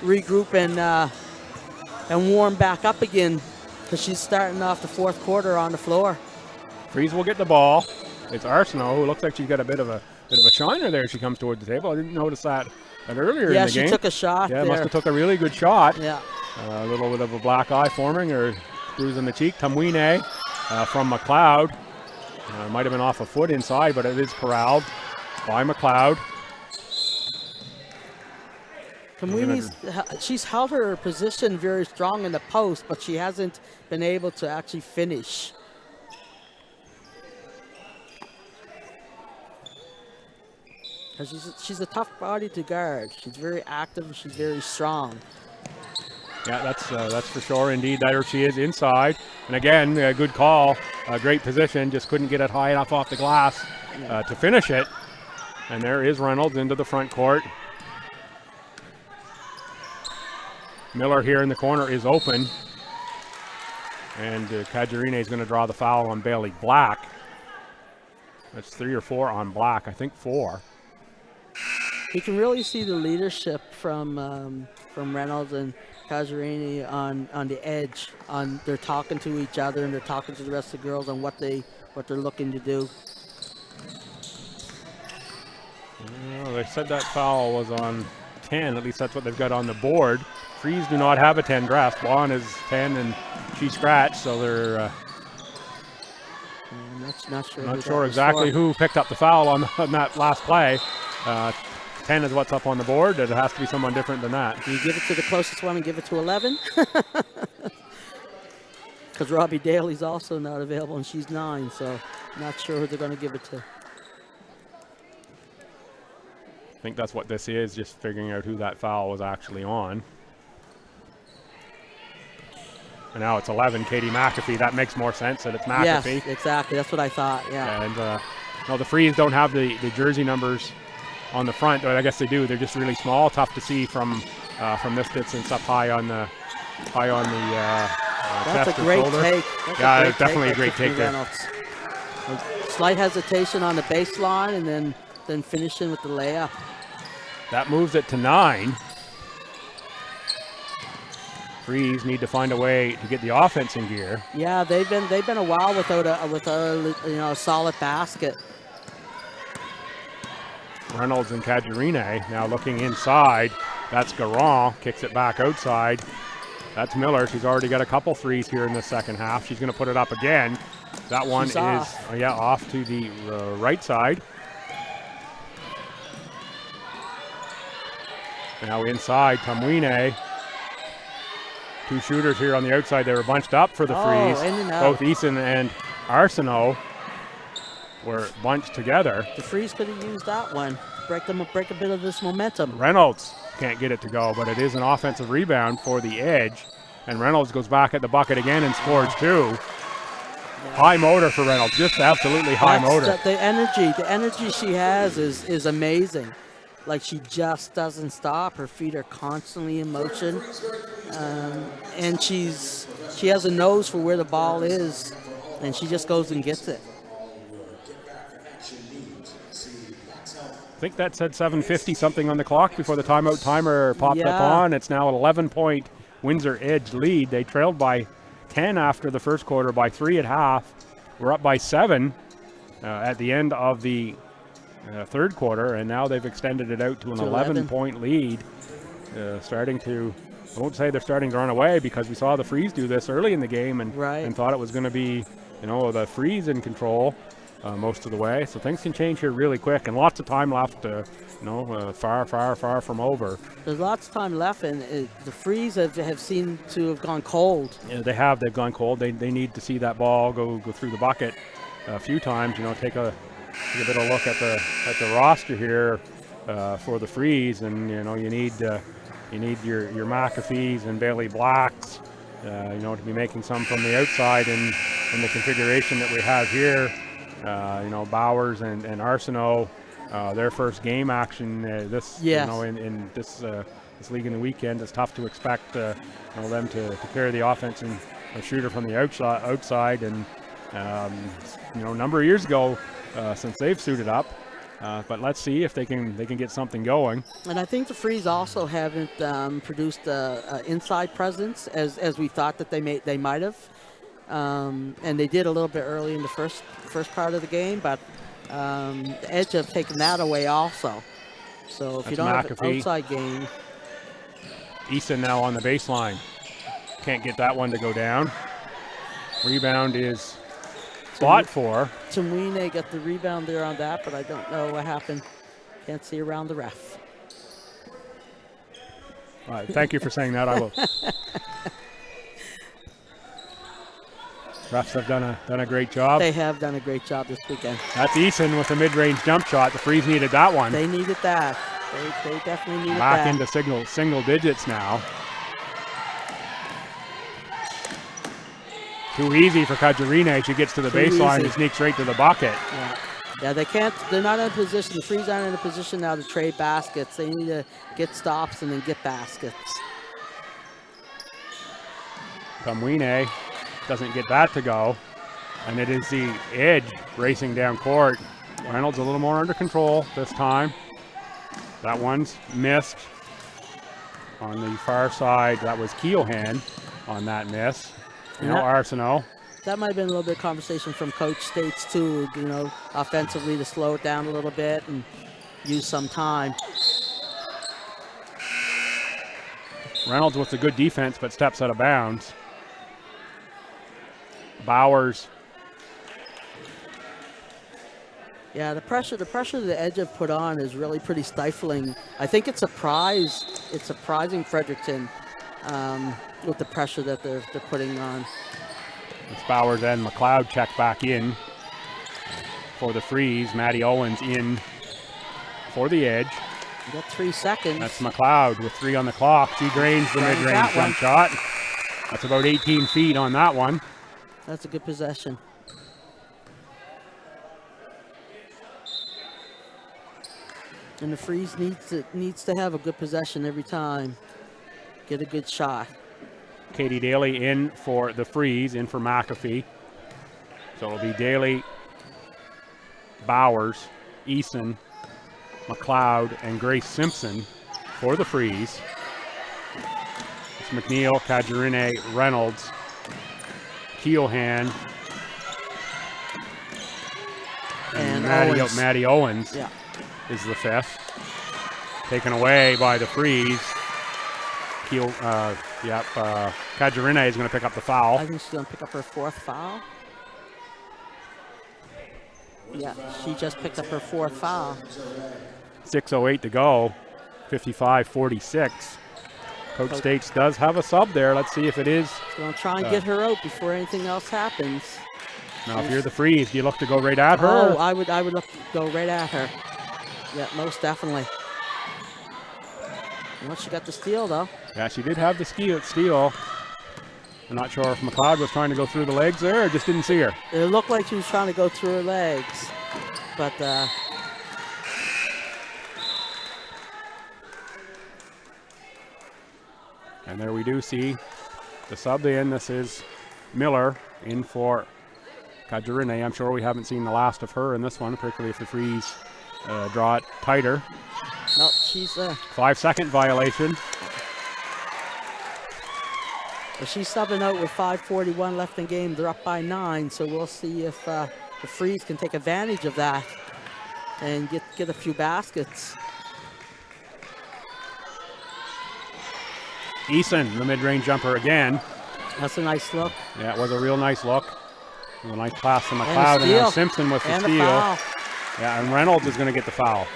regroup and warm back up again, because she's starting off the fourth quarter on the floor. Freeze will get the ball. It's Arsenault, who looks like she's got a bit of a shiner there as she comes toward the table. I didn't notice that earlier in the game. Yeah, she took a shot there. Must have took a really good shot. Yeah. A little bit of a black eye forming, or bruise in the cheek. Tamwine from McLeod. Might have been off a foot inside, but it is corralled by McLeod. She's held her position very strong in the post, but she hasn't been able to actually finish. She's a tough body to guard. She's very active. She's very strong. Yeah, that's for sure. Indeed, there she is inside. And again, a good call, a great position. Just couldn't get it high enough off the glass to finish it. And there is Reynolds into the front court. Miller here in the corner is open. And Cajurane is going to draw the foul on Bailey Black. That's 3 or 4 on Black. I think 4. You can really see the leadership from Reynolds and Cajurane on the edge. They're talking to each other and they're talking to the rest of the girls on what they're looking to do. Well, they said that foul was on 10. At least that's what they've got on the board. Freeze do not have a 10 dress. Vaughn is 10 and she scratched, so they're not sure exactly who picked up the foul on that last play. 10 is what's up on the board. It has to be someone different than that. Do you give it to the closest one and give it to 11? Because Robbie Daly's also not available, and she's 9, so not sure who they're going to give it to. I think that's what this is, just figuring out who that foul was actually on. And now it's 11, Katie McAfee. That makes more sense that it's McAfee. Yes, exactly. That's what I thought, yeah. And no, the Frees don't have the jersey numbers on the front. I guess they do. They're just really small, tough to see from this distance up high on the that's chest a great shoulder. take. That's definitely a great take there. Slight hesitation on the baseline, and then finishing with the layup. That moves it to 9. Frees need to find a way to get the offense in gear. Yeah, they've been a while without a solid basket. Reynolds and Cajurane now looking inside. That's Garand, kicks it back outside. That's Miller. She's already got a couple threes here in the second half. She's going to put it up again. That one is off to the right side. Now inside, Tamwine. 2 shooters here on the outside. They were bunched up for the freeze. Both Eason and Arsenault were bunched together. The Freeze could have used that one. Break a bit of this momentum. Reynolds can't get it to go, but it is an offensive rebound for the Edge. And Reynolds goes back at the bucket again and scores 2. Yeah. High motor for Reynolds, just absolutely high motor. The energy she has is amazing. like she just doesn't stop. Her feet are constantly in motion, and she has a nose for where the ball is, and she just goes and gets it. I think that said 7:50 something on the clock before the timeout timer popped up on. It's now an 11-point Windsor Edge lead. They trailed by 10 after the first quarter, by 3 at half. We're up by 7 at the end of the third quarter, and now they've extended it out to an 11-point lead. Starting to, I won't say they're starting to run away, because we saw the Freeze do this early in the game and thought it was going to be, the Freeze in control most of the way. So things can change here really quick, and lots of time left, far from over. There's lots of time left, and the Freeze have seemed to have gone cold. Yeah, they have. They've gone cold. They need to see that ball go through the bucket a few times. Take a bit of look at the roster here for the Freeze, and you need your McAfees and Bailey Blacks, to be making some from the outside in the configuration that we have here. Bowers and Arsenault, their first game action in this league in the weekend. It's tough to expect them to carry the offense and a shooter from the outside. And a number of years ago since they've suited up. But let's see if they can get something going. And I think the Freeze also haven't produced an inside presence as we thought that they might have. And they did a little bit early in the first part of the game, but the Edge have taken that away also. So if you don't have an outside game. Eason now on the baseline. Can't get that one to go down. Rebound is fought for. Tamwine got the rebound there on that, but I don't know what happened. Can't see around the ref. All right, thank you for saying that. I will. Refs have done a great job. They have done a great job this weekend. That's Eason with a mid-range jump shot. The Freeze needed that one. They needed that. They definitely needed that. Back into single digits now. Too easy for Kajarine. She gets to the baseline and sneaks right to the bucket. Yeah, they can't. They're not in a position. The Freeze aren't in a position now to trade baskets. They need to get stops and then get baskets. Tamwine doesn't get that to go, and it is the Edge racing down court. Reynolds a little more under control this time. That one's missed on the far side. That was Keohan on that miss. Arsenault. That might have been a little bit of conversation from Coach States too, offensively to slow it down a little bit and use some time. Reynolds with the good defense, but steps out of bounds. Bowers. Yeah, the pressure the Edge have put on is really pretty stifling. I think it's surprising Fredericton with the pressure that they're putting on. It's Bowers and McLeod check back in for the Freeze. Maddie Owens in for the Edge. You got 3 seconds. That's McLeod with 3 on the clock. She drains the mid-range jump shot. That's about 18 feet on that one. That's a good possession. And the Freeze needs to have a good possession every time. Get a good shot. Katie Daly in for the Freeze, in for McAfee. So it'll be Daly, Bowers, Eason, McLeod, and Grace Simpson for the Freeze. It's McNeil, Kajarine, Reynolds, Keohan, and Maddie Owens is the 5th. Taken away by the Freeze. Kajarine is going to pick up the foul. I think she's going to pick up her 4th foul. Yeah, she just picked up her 4th foul. 6:08 to go, 55-46. Coach States does have a sub there. Let's see if it is. He's going to try and get her out before anything else happens. Now, if you're the Freeze, do you look to go right at her? Oh, I would look to go right at her. Yeah, most definitely. Well, she got the steal, though. Yeah, she did have the steal. I'm not sure if McLeod was trying to go through the legs there or just didn't see her. It looked like she was trying to go through her legs. But And there we do see the sub in. This is Miller in for Kajarine. I'm sure we haven't seen the last of her in this one, particularly if the Freeze draw it tighter. No, she's 5-second violation. she's subbing out with 5:41 left in game. They're up by 9, so we'll see if the Freeze can take advantage of that and get a few baskets. Eason, the mid-range jumper again. That's a nice look. Yeah, it was a real nice look. It was a nice pass to And a McLeod, and steal. now Simpson with the And a steal. foul. Yeah, and Reynolds is going to get the foul.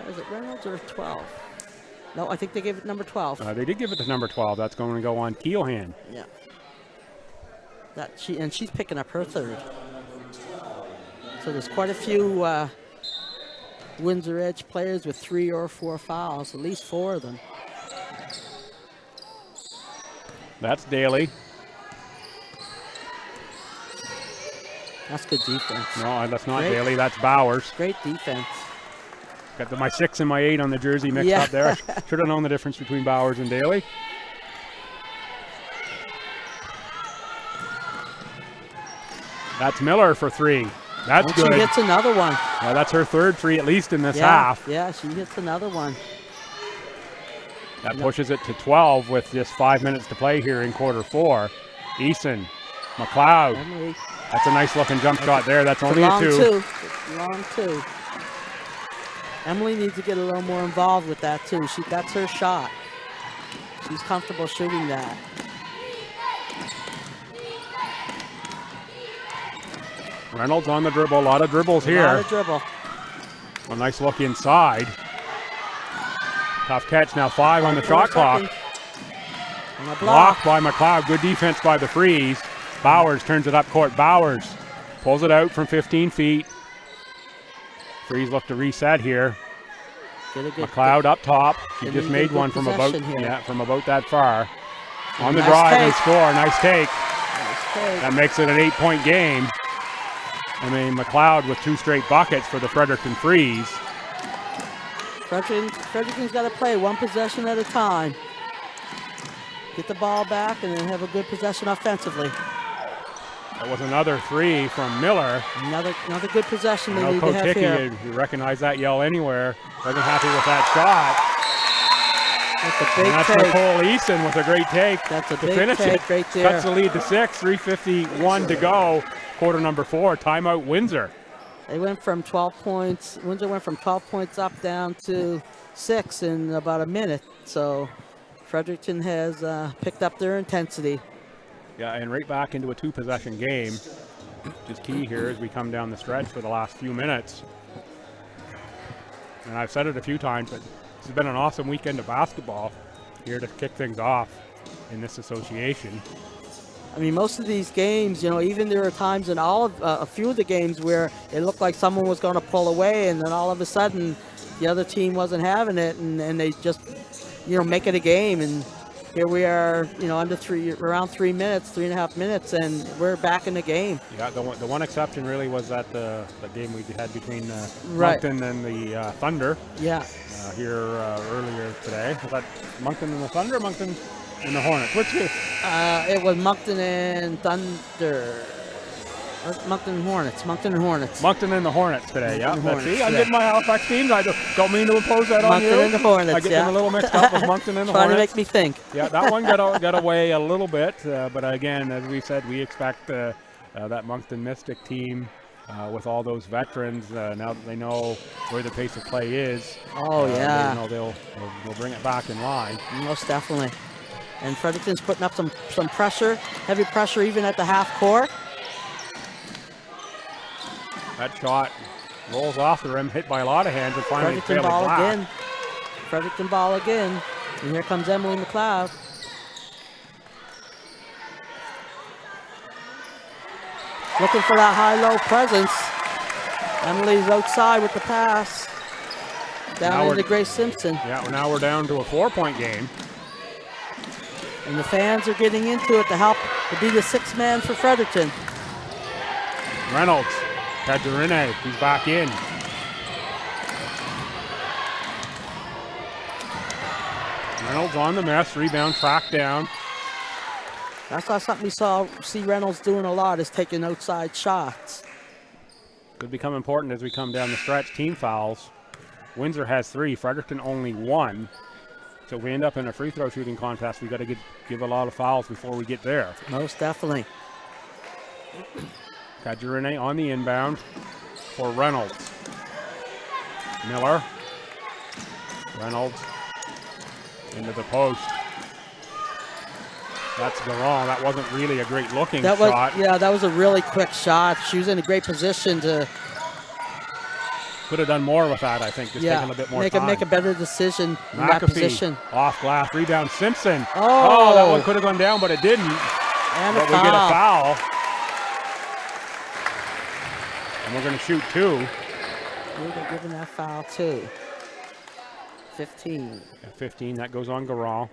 Is it Reynolds or 12? No, I think they gave it number 12. They did give it to number 12. That's going to go on Keelhan. Yeah. She's picking up her third. So there's quite a few Windsor Edge players with 3 or 4 fouls, at least 4 of them. That's Daly. That's good defense. No, that's not Great. Daly. That's Bowers. Great defense. Got my 6 and my 8 on the jersey mixed Yeah. up there. Should have known the difference between Bowers and Daly. That's Miller for 3. That's And good. she hits another one. That's her third 3 at least in this Yeah, half. yeah, she hits another one. That pushes it to 12 with just 5 minutes to play here in quarter 4. Eason, McLeod. Emily, That's a nice looking jump shot there. That's only a long 2. two. Long 2. Emily needs to get a little more involved with that too. That's her shot. She's comfortable shooting that. Reynolds on the dribble. A lot of dribbles A here. lot of dribble. A nice look inside. Tough catch. Now 5 on the shot clock. And a block. Blocked by McLeod. Good defense by the Freeze. Bowers turns it up court. Bowers pulls it out from 15 feet. Freeze look to reset here. Get a good McLeod up top. She Getting just a made good one from about possession here. from about that far. On the Nice drive and take. score. Nice take. take. That makes it an 8-point game. I mean, McLeod with 2 straight buckets for the Fredericton Freeze. Fredericton's got to play one possession at a time. Get the ball back and then have a good possession offensively. That was another 3 from Miller. Another good possession they No need to have here. Koticki, you recognize that yell anywhere. Wasn't happy with that shot. That's a And big that's take. Nicole Eason with a great take. That's a to big finish take it. right there. Cuts the lead to 6, 3:51 to go. Quarter number 4, timeout Windsor. They went from 12 points. Windsor went from 12 points up down to 6 in about a minute. So Fredericton has picked up their intensity. Yeah, and right back into a 2-possession game. Which is key here as we come down the stretch for the last few minutes. And I've said it a few times, but this has been an awesome weekend of basketball here to kick things off in this association. I mean, most of these games, even there are times in a few of the games where it looked like someone was going to pull away, and then all of a sudden the other team wasn't having it, and they just, make it a game. And here we are, around 3 minutes, 3.5 minutes, and we're back in the game. Yeah, the one exception really was that the game we had between Right. Moncton and the Thunder Yeah. here earlier today. Was that Moncton and the Thunder or Moncton and the Hornets? Which is? It was Moncton and Thunder. Moncton and Hornets. Moncton and Hornets. Moncton and the Hornets today, yeah. Moncton and Let's see, Hornets I'm today. getting my Halifax teams. I don't mean to impose that on Moncton you. and the Hornets, I get yeah. them a little mixed up with Moncton and the Trying to Hornets. make me think. Yeah, that one got away a little bit, but again, as we said, we expect that Moncton Mystic team with all those veterans. Now that they know where the pace of play is. Oh, yeah. They'll bring it back in line. Most definitely. And Fredericton's putting up some pressure, heavy pressure even at the half court. That shot rolls off the rim, hit by a lot of hands, and finally Fredericton fairly ball black. again. Fredericton ball again. And here comes Emily McLeod. Looking for that high-low presence. Emily's outside with the pass. Now Down we're- into Grace Simpson. Yeah, well, now we're down to a 4-point game. And the fans are getting into it to help to be the 6th man for Fredericton. Reynolds, Kajarine, he's back in. Reynolds on the miss, rebound tracked down. That's not something we see Reynolds doing a lot, is taking outside shots. Could become important as we come down the stretch. Team fouls. Windsor has 3, Fredericton only 1. So if we end up in a free throw shooting contest, we got to give a lot of fouls before we get there. Most definitely. Kajurine on the inbound for Reynolds. Miller. Reynolds into the post. That's Garron. That wasn't really a great looking shot. Yeah, that was a really quick shot. She was in a great position to. Could have done more with that, I think, just taking a bit more time. Make a better decision in that position. Off glass, rebound, Simpson. Oh, that one could have gone down, but it didn't. And but we get a foul. And we're going to shoot 2. We're giving that foul too. 15. At 15, that goes on Garron.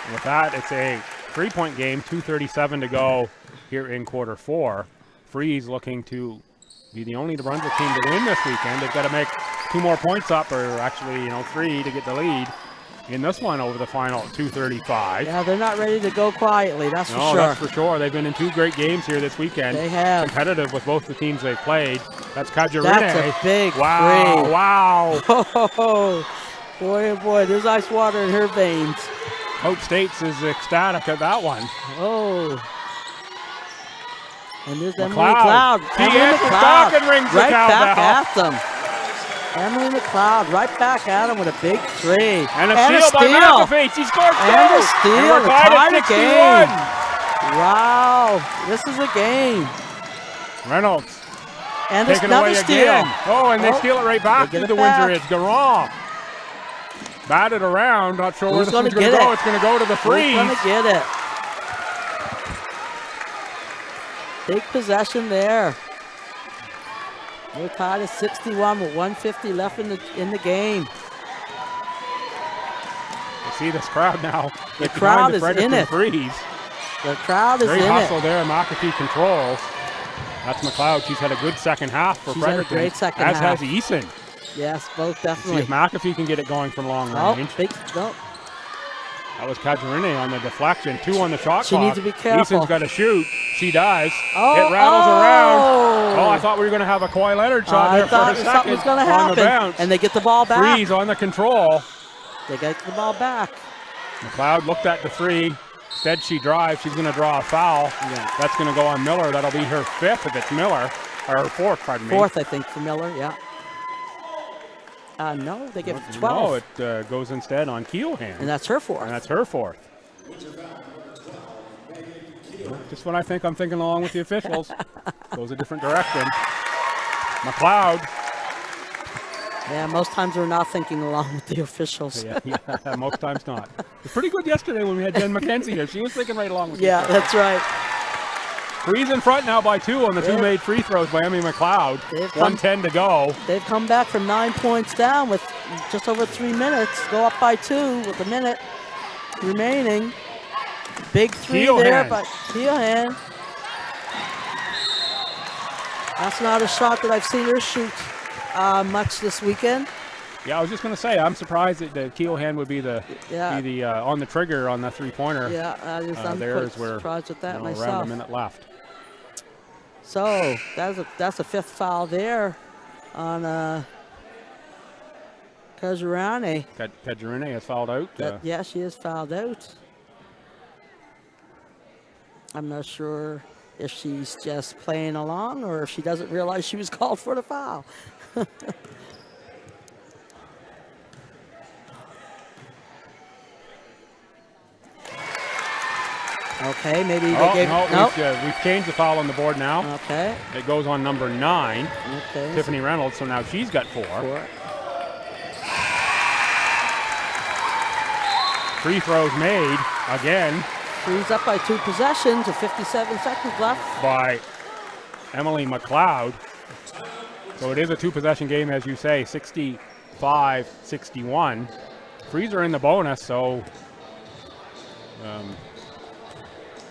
And with that, it's a 3-point game, 2:37 to go here in quarter 4. Freeze looking to be the only Brunswick team to win this weekend. They've got to make 2 more points up, or actually, 3 to get the lead in this one over the final 2:35. Yeah, they're not ready to go quietly, that's for sure. That's for sure. They've been in 2 great games here this weekend. They have. Competitive with both the teams they've played. That's Kajurine. That's a big three. Wow. Oh, boy, oh boy, there's ice water in her veins. Coach States is ecstatic at that one. Oh. And there's Emily McLeod. McLeod. She Emily answers McLeod back and rings the right back cowbell. at them. Emily McLeod right back at him with a big 3. And a steal by McAfee. She scored 2. And a steal. And we're tied at 61. Wow. This is a game. Reynolds. And there's taken another away steal. Again. Oh, and they steal it right back to the Windsor. It's Garron. Batted around. Not sure where this one's going to go. It's going to go to the Freeze. Who's going to get it? Big possession there. We're tied at 61 with 1:50 left in the game. You see this crowd now. The crowd is in it. Freeze. The crowd is in it. Great hustle there. McAfee controls. That's McLeod. She's had a good second half for Fredericton. She's had a great second half. As has Eason. Yes, both definitely. See if McAfee can get it going from long range. That was Kajurine on the deflection. 2 on the shot clock. She needs to be careful. Eason's got to shoot. She does. Oh, it rattles around. Oh, I thought we were going to have a Kawhi Leonard shot there for a second. Something was going to happen. The bounce. And they get the ball back. Freeze on the control. They get the ball back. McLeod looked at the 3. Instead, she drives. She's going to draw a foul. Yeah. That's going to go on Miller. That'll be her 5th if it's Miller. Or her 4th, pardon me. 4th, I think, for Miller, yeah. No, they give 12. No, it goes instead on Keelhan. And that's her 4th. And that's her 4th. Just when I think I'm thinking along with the officials, goes a different direction. McLeod. Yeah, most times we're not thinking along with the officials. Yeah, most times not. It was pretty good yesterday when we had Jen McKenzie here. She was thinking right along with Yeah, that's right. Freeze in front now by 2 on the 2 made free throws by Emily McLeod. 1:10 to go. They've come back from 9 points down with just over 3 minutes. Go up by 2 with a minute remaining. Big 3 there by Keelhan. That's not a shot that I've seen her shoot much this weekend. Yeah, I was just going to say, I'm surprised that the Keelhan would be the on the trigger on the 3-pointer. Yeah, I'm surprised with that myself. Around a minute left. So that's a 5th foul there on Kajurine. Kajurine has fouled out. Yeah, she is fouled out. I'm not sure if she's just playing along or if she doesn't realize she was called for the foul. Okay, maybe they gave... No, we've changed the foul on the board now. Okay. It goes on number 9, okay, Tiffany Reynolds, so now she's got 4. Free throws made again. Freeze up by 2 possessions with 57 seconds left. By Emily McLeod. So it is a 2-possession game, as you say, 65-61. Freeze are in the bonus, so...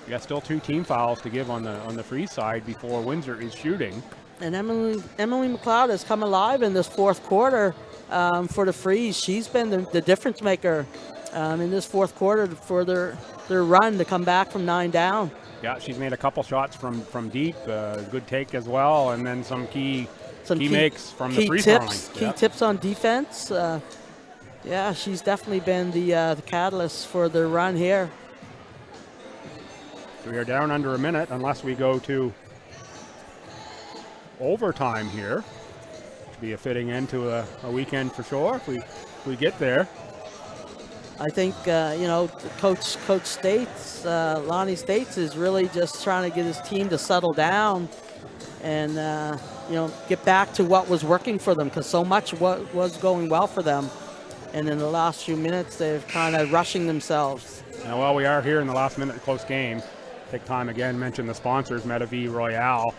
yeah, still 2 team fouls to give on the Freeze side before Windsor is shooting. And Emily McLeod has come alive in this fourth quarter for the Freeze. She's been the difference maker in this fourth quarter for their run to come back from 9 down. Yeah, she's made a couple shots from deep, good take as well, and then some key makes from the free throw line. Key tips on defense. Yeah, she's definitely been the catalyst for their run here. So we are down under a minute unless we go to overtime here. Should be a fitting end to a weekend for sure if we get there. I think Coach States, Lonnie States, is really just trying to get his team to settle down and get back to what was working for them, because so much was going well for them, and in the last few minutes they've kind of rushing themselves. Now, while we are here in the last minute close game, take time again mention the sponsors: Medavie Royale,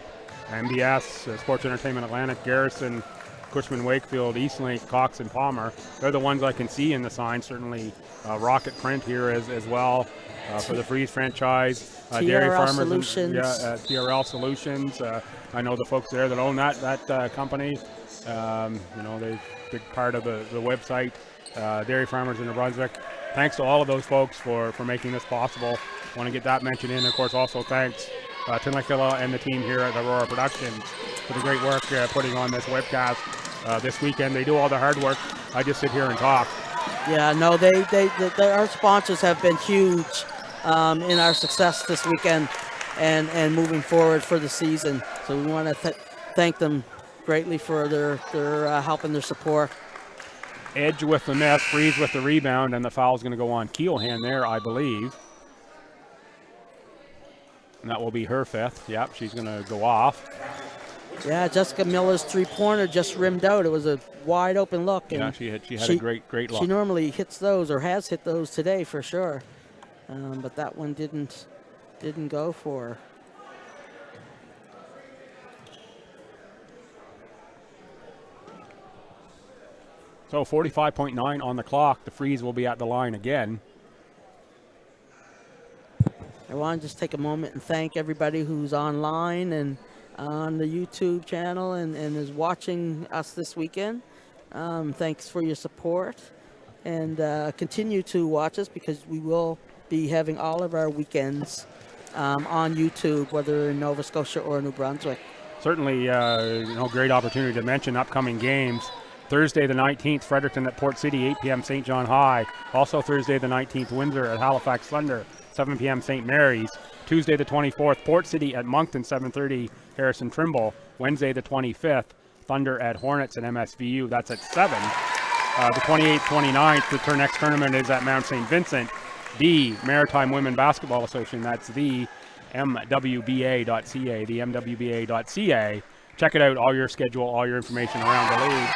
MBS, Sports Entertainment Atlantic, Garrison, Cushman Wakefield, Eastlink, Cox, and Palmer. They're the ones I can see in the sign. Certainly Rocket Print here as well for the Freeze franchise. Dairy Farmers Solutions. TRL Solutions. I know the folks there that own that company. They're a big part of the website. Dairy Farmers in New Brunswick. Thanks to all of those folks for making this possible. Want to get that mentioned in. Of course, also thanks to Makilla and the team here at Aurora Productions for the great work putting on this webcast this weekend. They do all the hard work. I just sit here and talk. Yeah, no, our sponsors have been huge in our success this weekend and moving forward for the season. So we want to thank them greatly for their help and their support. Edge with the miss, Freeze with the rebound, and the foul's going to go on Keelhan there, I believe. And that will be her fifth. Yep, she's going to go off. Yeah, Jessica Miller's three-pointer just rimmed out. It was a wide open look. And yeah, she had a great look. She normally hits those, or has hit those today for sure. But that one didn't go for her. So 45.9 on the clock. The Freeze will be at the line again. I want to just take a moment and thank everybody who's online and on the YouTube channel and is watching us this weekend. Thanks for your support, and continue to watch us, because we will be having all of our weekends on YouTube, whether in Nova Scotia or New Brunswick. Certainly, great opportunity to mention upcoming games. Thursday the 19th, Fredericton at Port City, 8 p.m. St. John High. Also Thursday the 19th, Windsor at Halifax Thunder, 7 p.m. St. Mary's. Tuesday the 24th, Port City at Moncton, 7:30, Harrison Trimble. Wednesday the 25th, Thunder at Hornets and MSVU. That's at 7. The 28th, 29th, the next tournament is at Mount St. Vincent. The Maritime Women Basketball Association, that's the MWBA.ca, the MWBA.ca. Check it out, all your schedule, all your information around the league.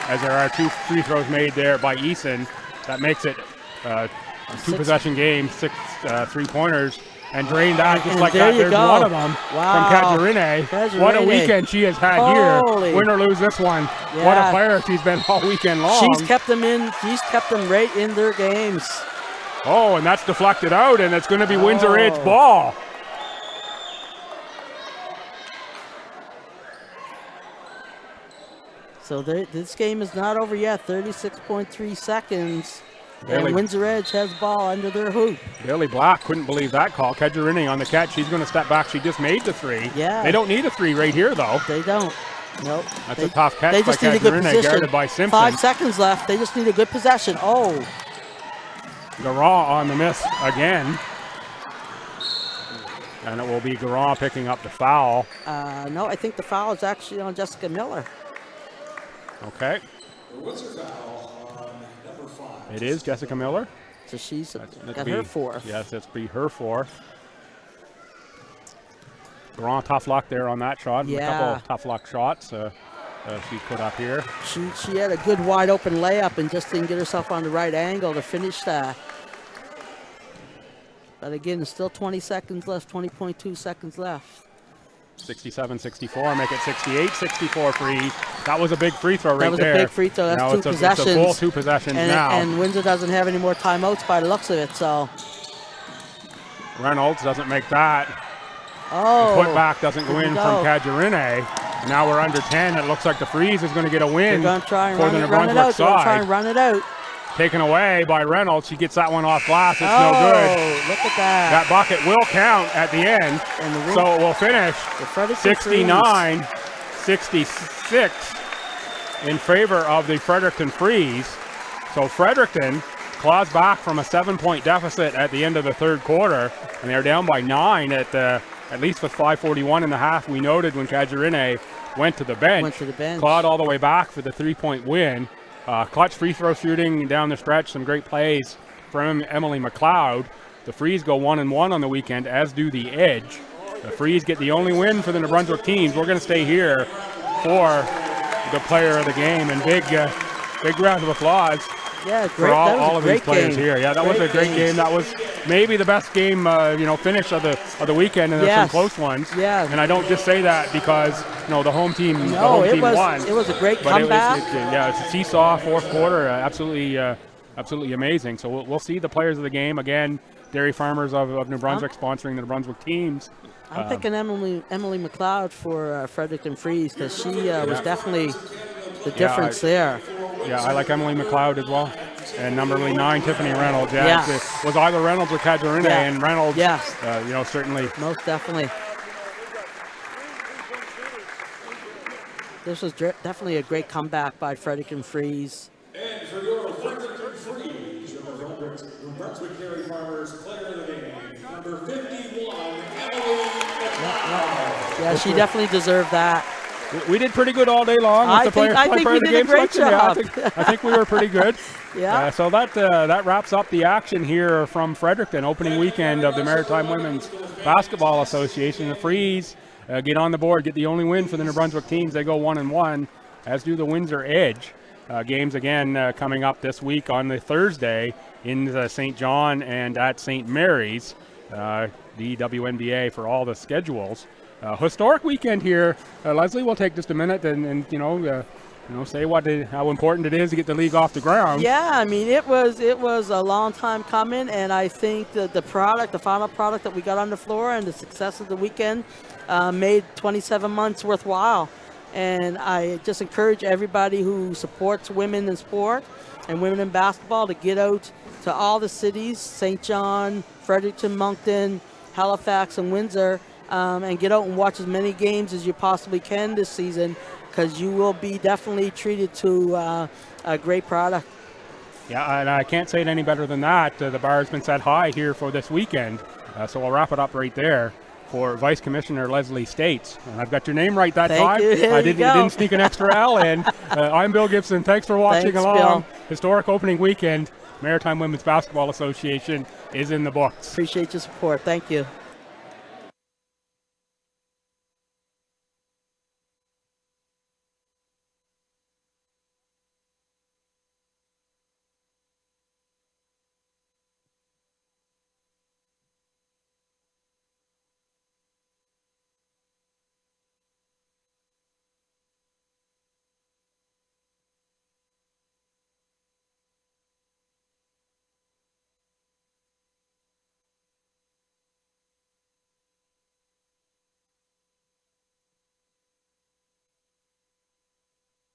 As there are 2 free throws made there by Eason, that makes it a 2-possession game, 6 3-pointers, and drained that just like that. There's one of them from Kajarine. What a weekend she has had here. Win or lose this one. Yeah. What a player she's been all weekend long. She's kept them right in their games. Oh, and that's deflected out, and it's going to be Windsor Edge ball. So this game is not over yet. 36.3 seconds. Bailey, and Windsor Edge has ball under their hoop. Bailey Black couldn't believe that call. Kejerini on the catch. She's going to step back. She just made the 3. Yeah. They don't need a 3 right here, though. They don't. Nope. That's a tough catch by Kejerini, guarded by Simpson. 5 seconds left. They just need a good possession. Oh. Garant on the miss again. And it will be Garant picking up the foul. No, I think the foul is actually on Jessica Miller. Okay. What's her foul on number 5? It is Jessica Miller. So she's got her 4th. Yes, that's be her 4th. Garant tough luck there on that shot. Yeah. A couple of tough luck shots she put up here. She had a good wide open layup and just didn't get herself on the right angle to finish that. But again, it's still 20 seconds left, 20.2 seconds left. 67-64, make it 68-64 free. That was a big free throw right there. That was a big free throw. That's now 2 possessions. It's a full 2 possessions now. And Windsor doesn't have any more timeouts by the looks of it, so. Reynolds doesn't make that. Oh. The putback doesn't go in from Kajarine. Now we're under 10. It looks like the Freeze is going to get a win They're going to try and for the New run it Brunswick out. They're going to try side. and run it out. Taken away by Reynolds. She gets that one off glass. It's no good. Look at that. That bucket will count at the end. And the So it will finish the Fredericton 69-66 in favor of the Fredericton Freeze. So Fredericton claws back from a 7-point deficit at the end of the third quarter, and they're down by 9 at least with 5:41 in the half. We noted when Cajurine went to the bench. Clawed all the way back for the 3-point win. Clutch free throw shooting down the stretch, some great plays from Emily McLeod. The Freeze go 1-1 on the weekend, as do the Edge. The Freeze get the only win for the New Brunswick teams. We're going to stay here for the player of the game, and big round of applause for all of these players here. Yeah, that was a great game. That was maybe the best game, finish of the weekend, and there's some close ones. Yeah. And I don't just say that because the home team won. It was a great comeback. It's a seesaw fourth quarter. Absolutely amazing. So we'll see the players of the game again. Dairy Farmers of New Brunswick sponsoring the New Brunswick teams. I'm picking Emily McLeod for Fredericton Freeze because she was definitely the difference there. Yeah, I like Emily McLeod as well. And number 9, Tiffany Reynolds. Yeah. It was either Reynolds or Cajurine, and Reynolds, certainly. Most definitely. This was definitely a great comeback by Fredericton Freeze. And for your Fredericton Freeze, New Brunswick Dairy Farmers player of the game, number 51, Emily McLeod. Yeah, she definitely deserved that. We did pretty good all day long. I think we did a great job. I think we were pretty good. Yeah. So that wraps up the action here from Fredericton, opening weekend of the Maritime Women's Basketball Association. The Freeze get on the board, get the only win for the New Brunswick teams. They go 1-1, as do the Windsor Edge. Games again coming up this week on the Thursday in St. John and at St. Mary's. The WNBA for all the schedules. Historic weekend here. Leslie will take just a minute and say how important it is to get the league off the ground. Yeah, I mean it was a long time coming, and I think that the final product that we got on the floor and the success of the weekend made 27 months worthwhile. And I just encourage everybody who supports women in sport and women in basketball to get out to all the cities, St. John, Fredericton, Moncton, Halifax, and Windsor, and get out and watch as many games as you possibly can this season, because you will be definitely treated to a great product. Yeah, and I can't say it any better than that. The bar has been set high here for this weekend, so we'll wrap it up right there for Vice Commissioner Leslie States. And I've got your name right that time. I didn't sneak an extra L in. I'm Bill Gibson. Thanks for watching along. Bill. Historic opening weekend. Maritime Women's Basketball Association is in the books. Appreciate your support. Thank you.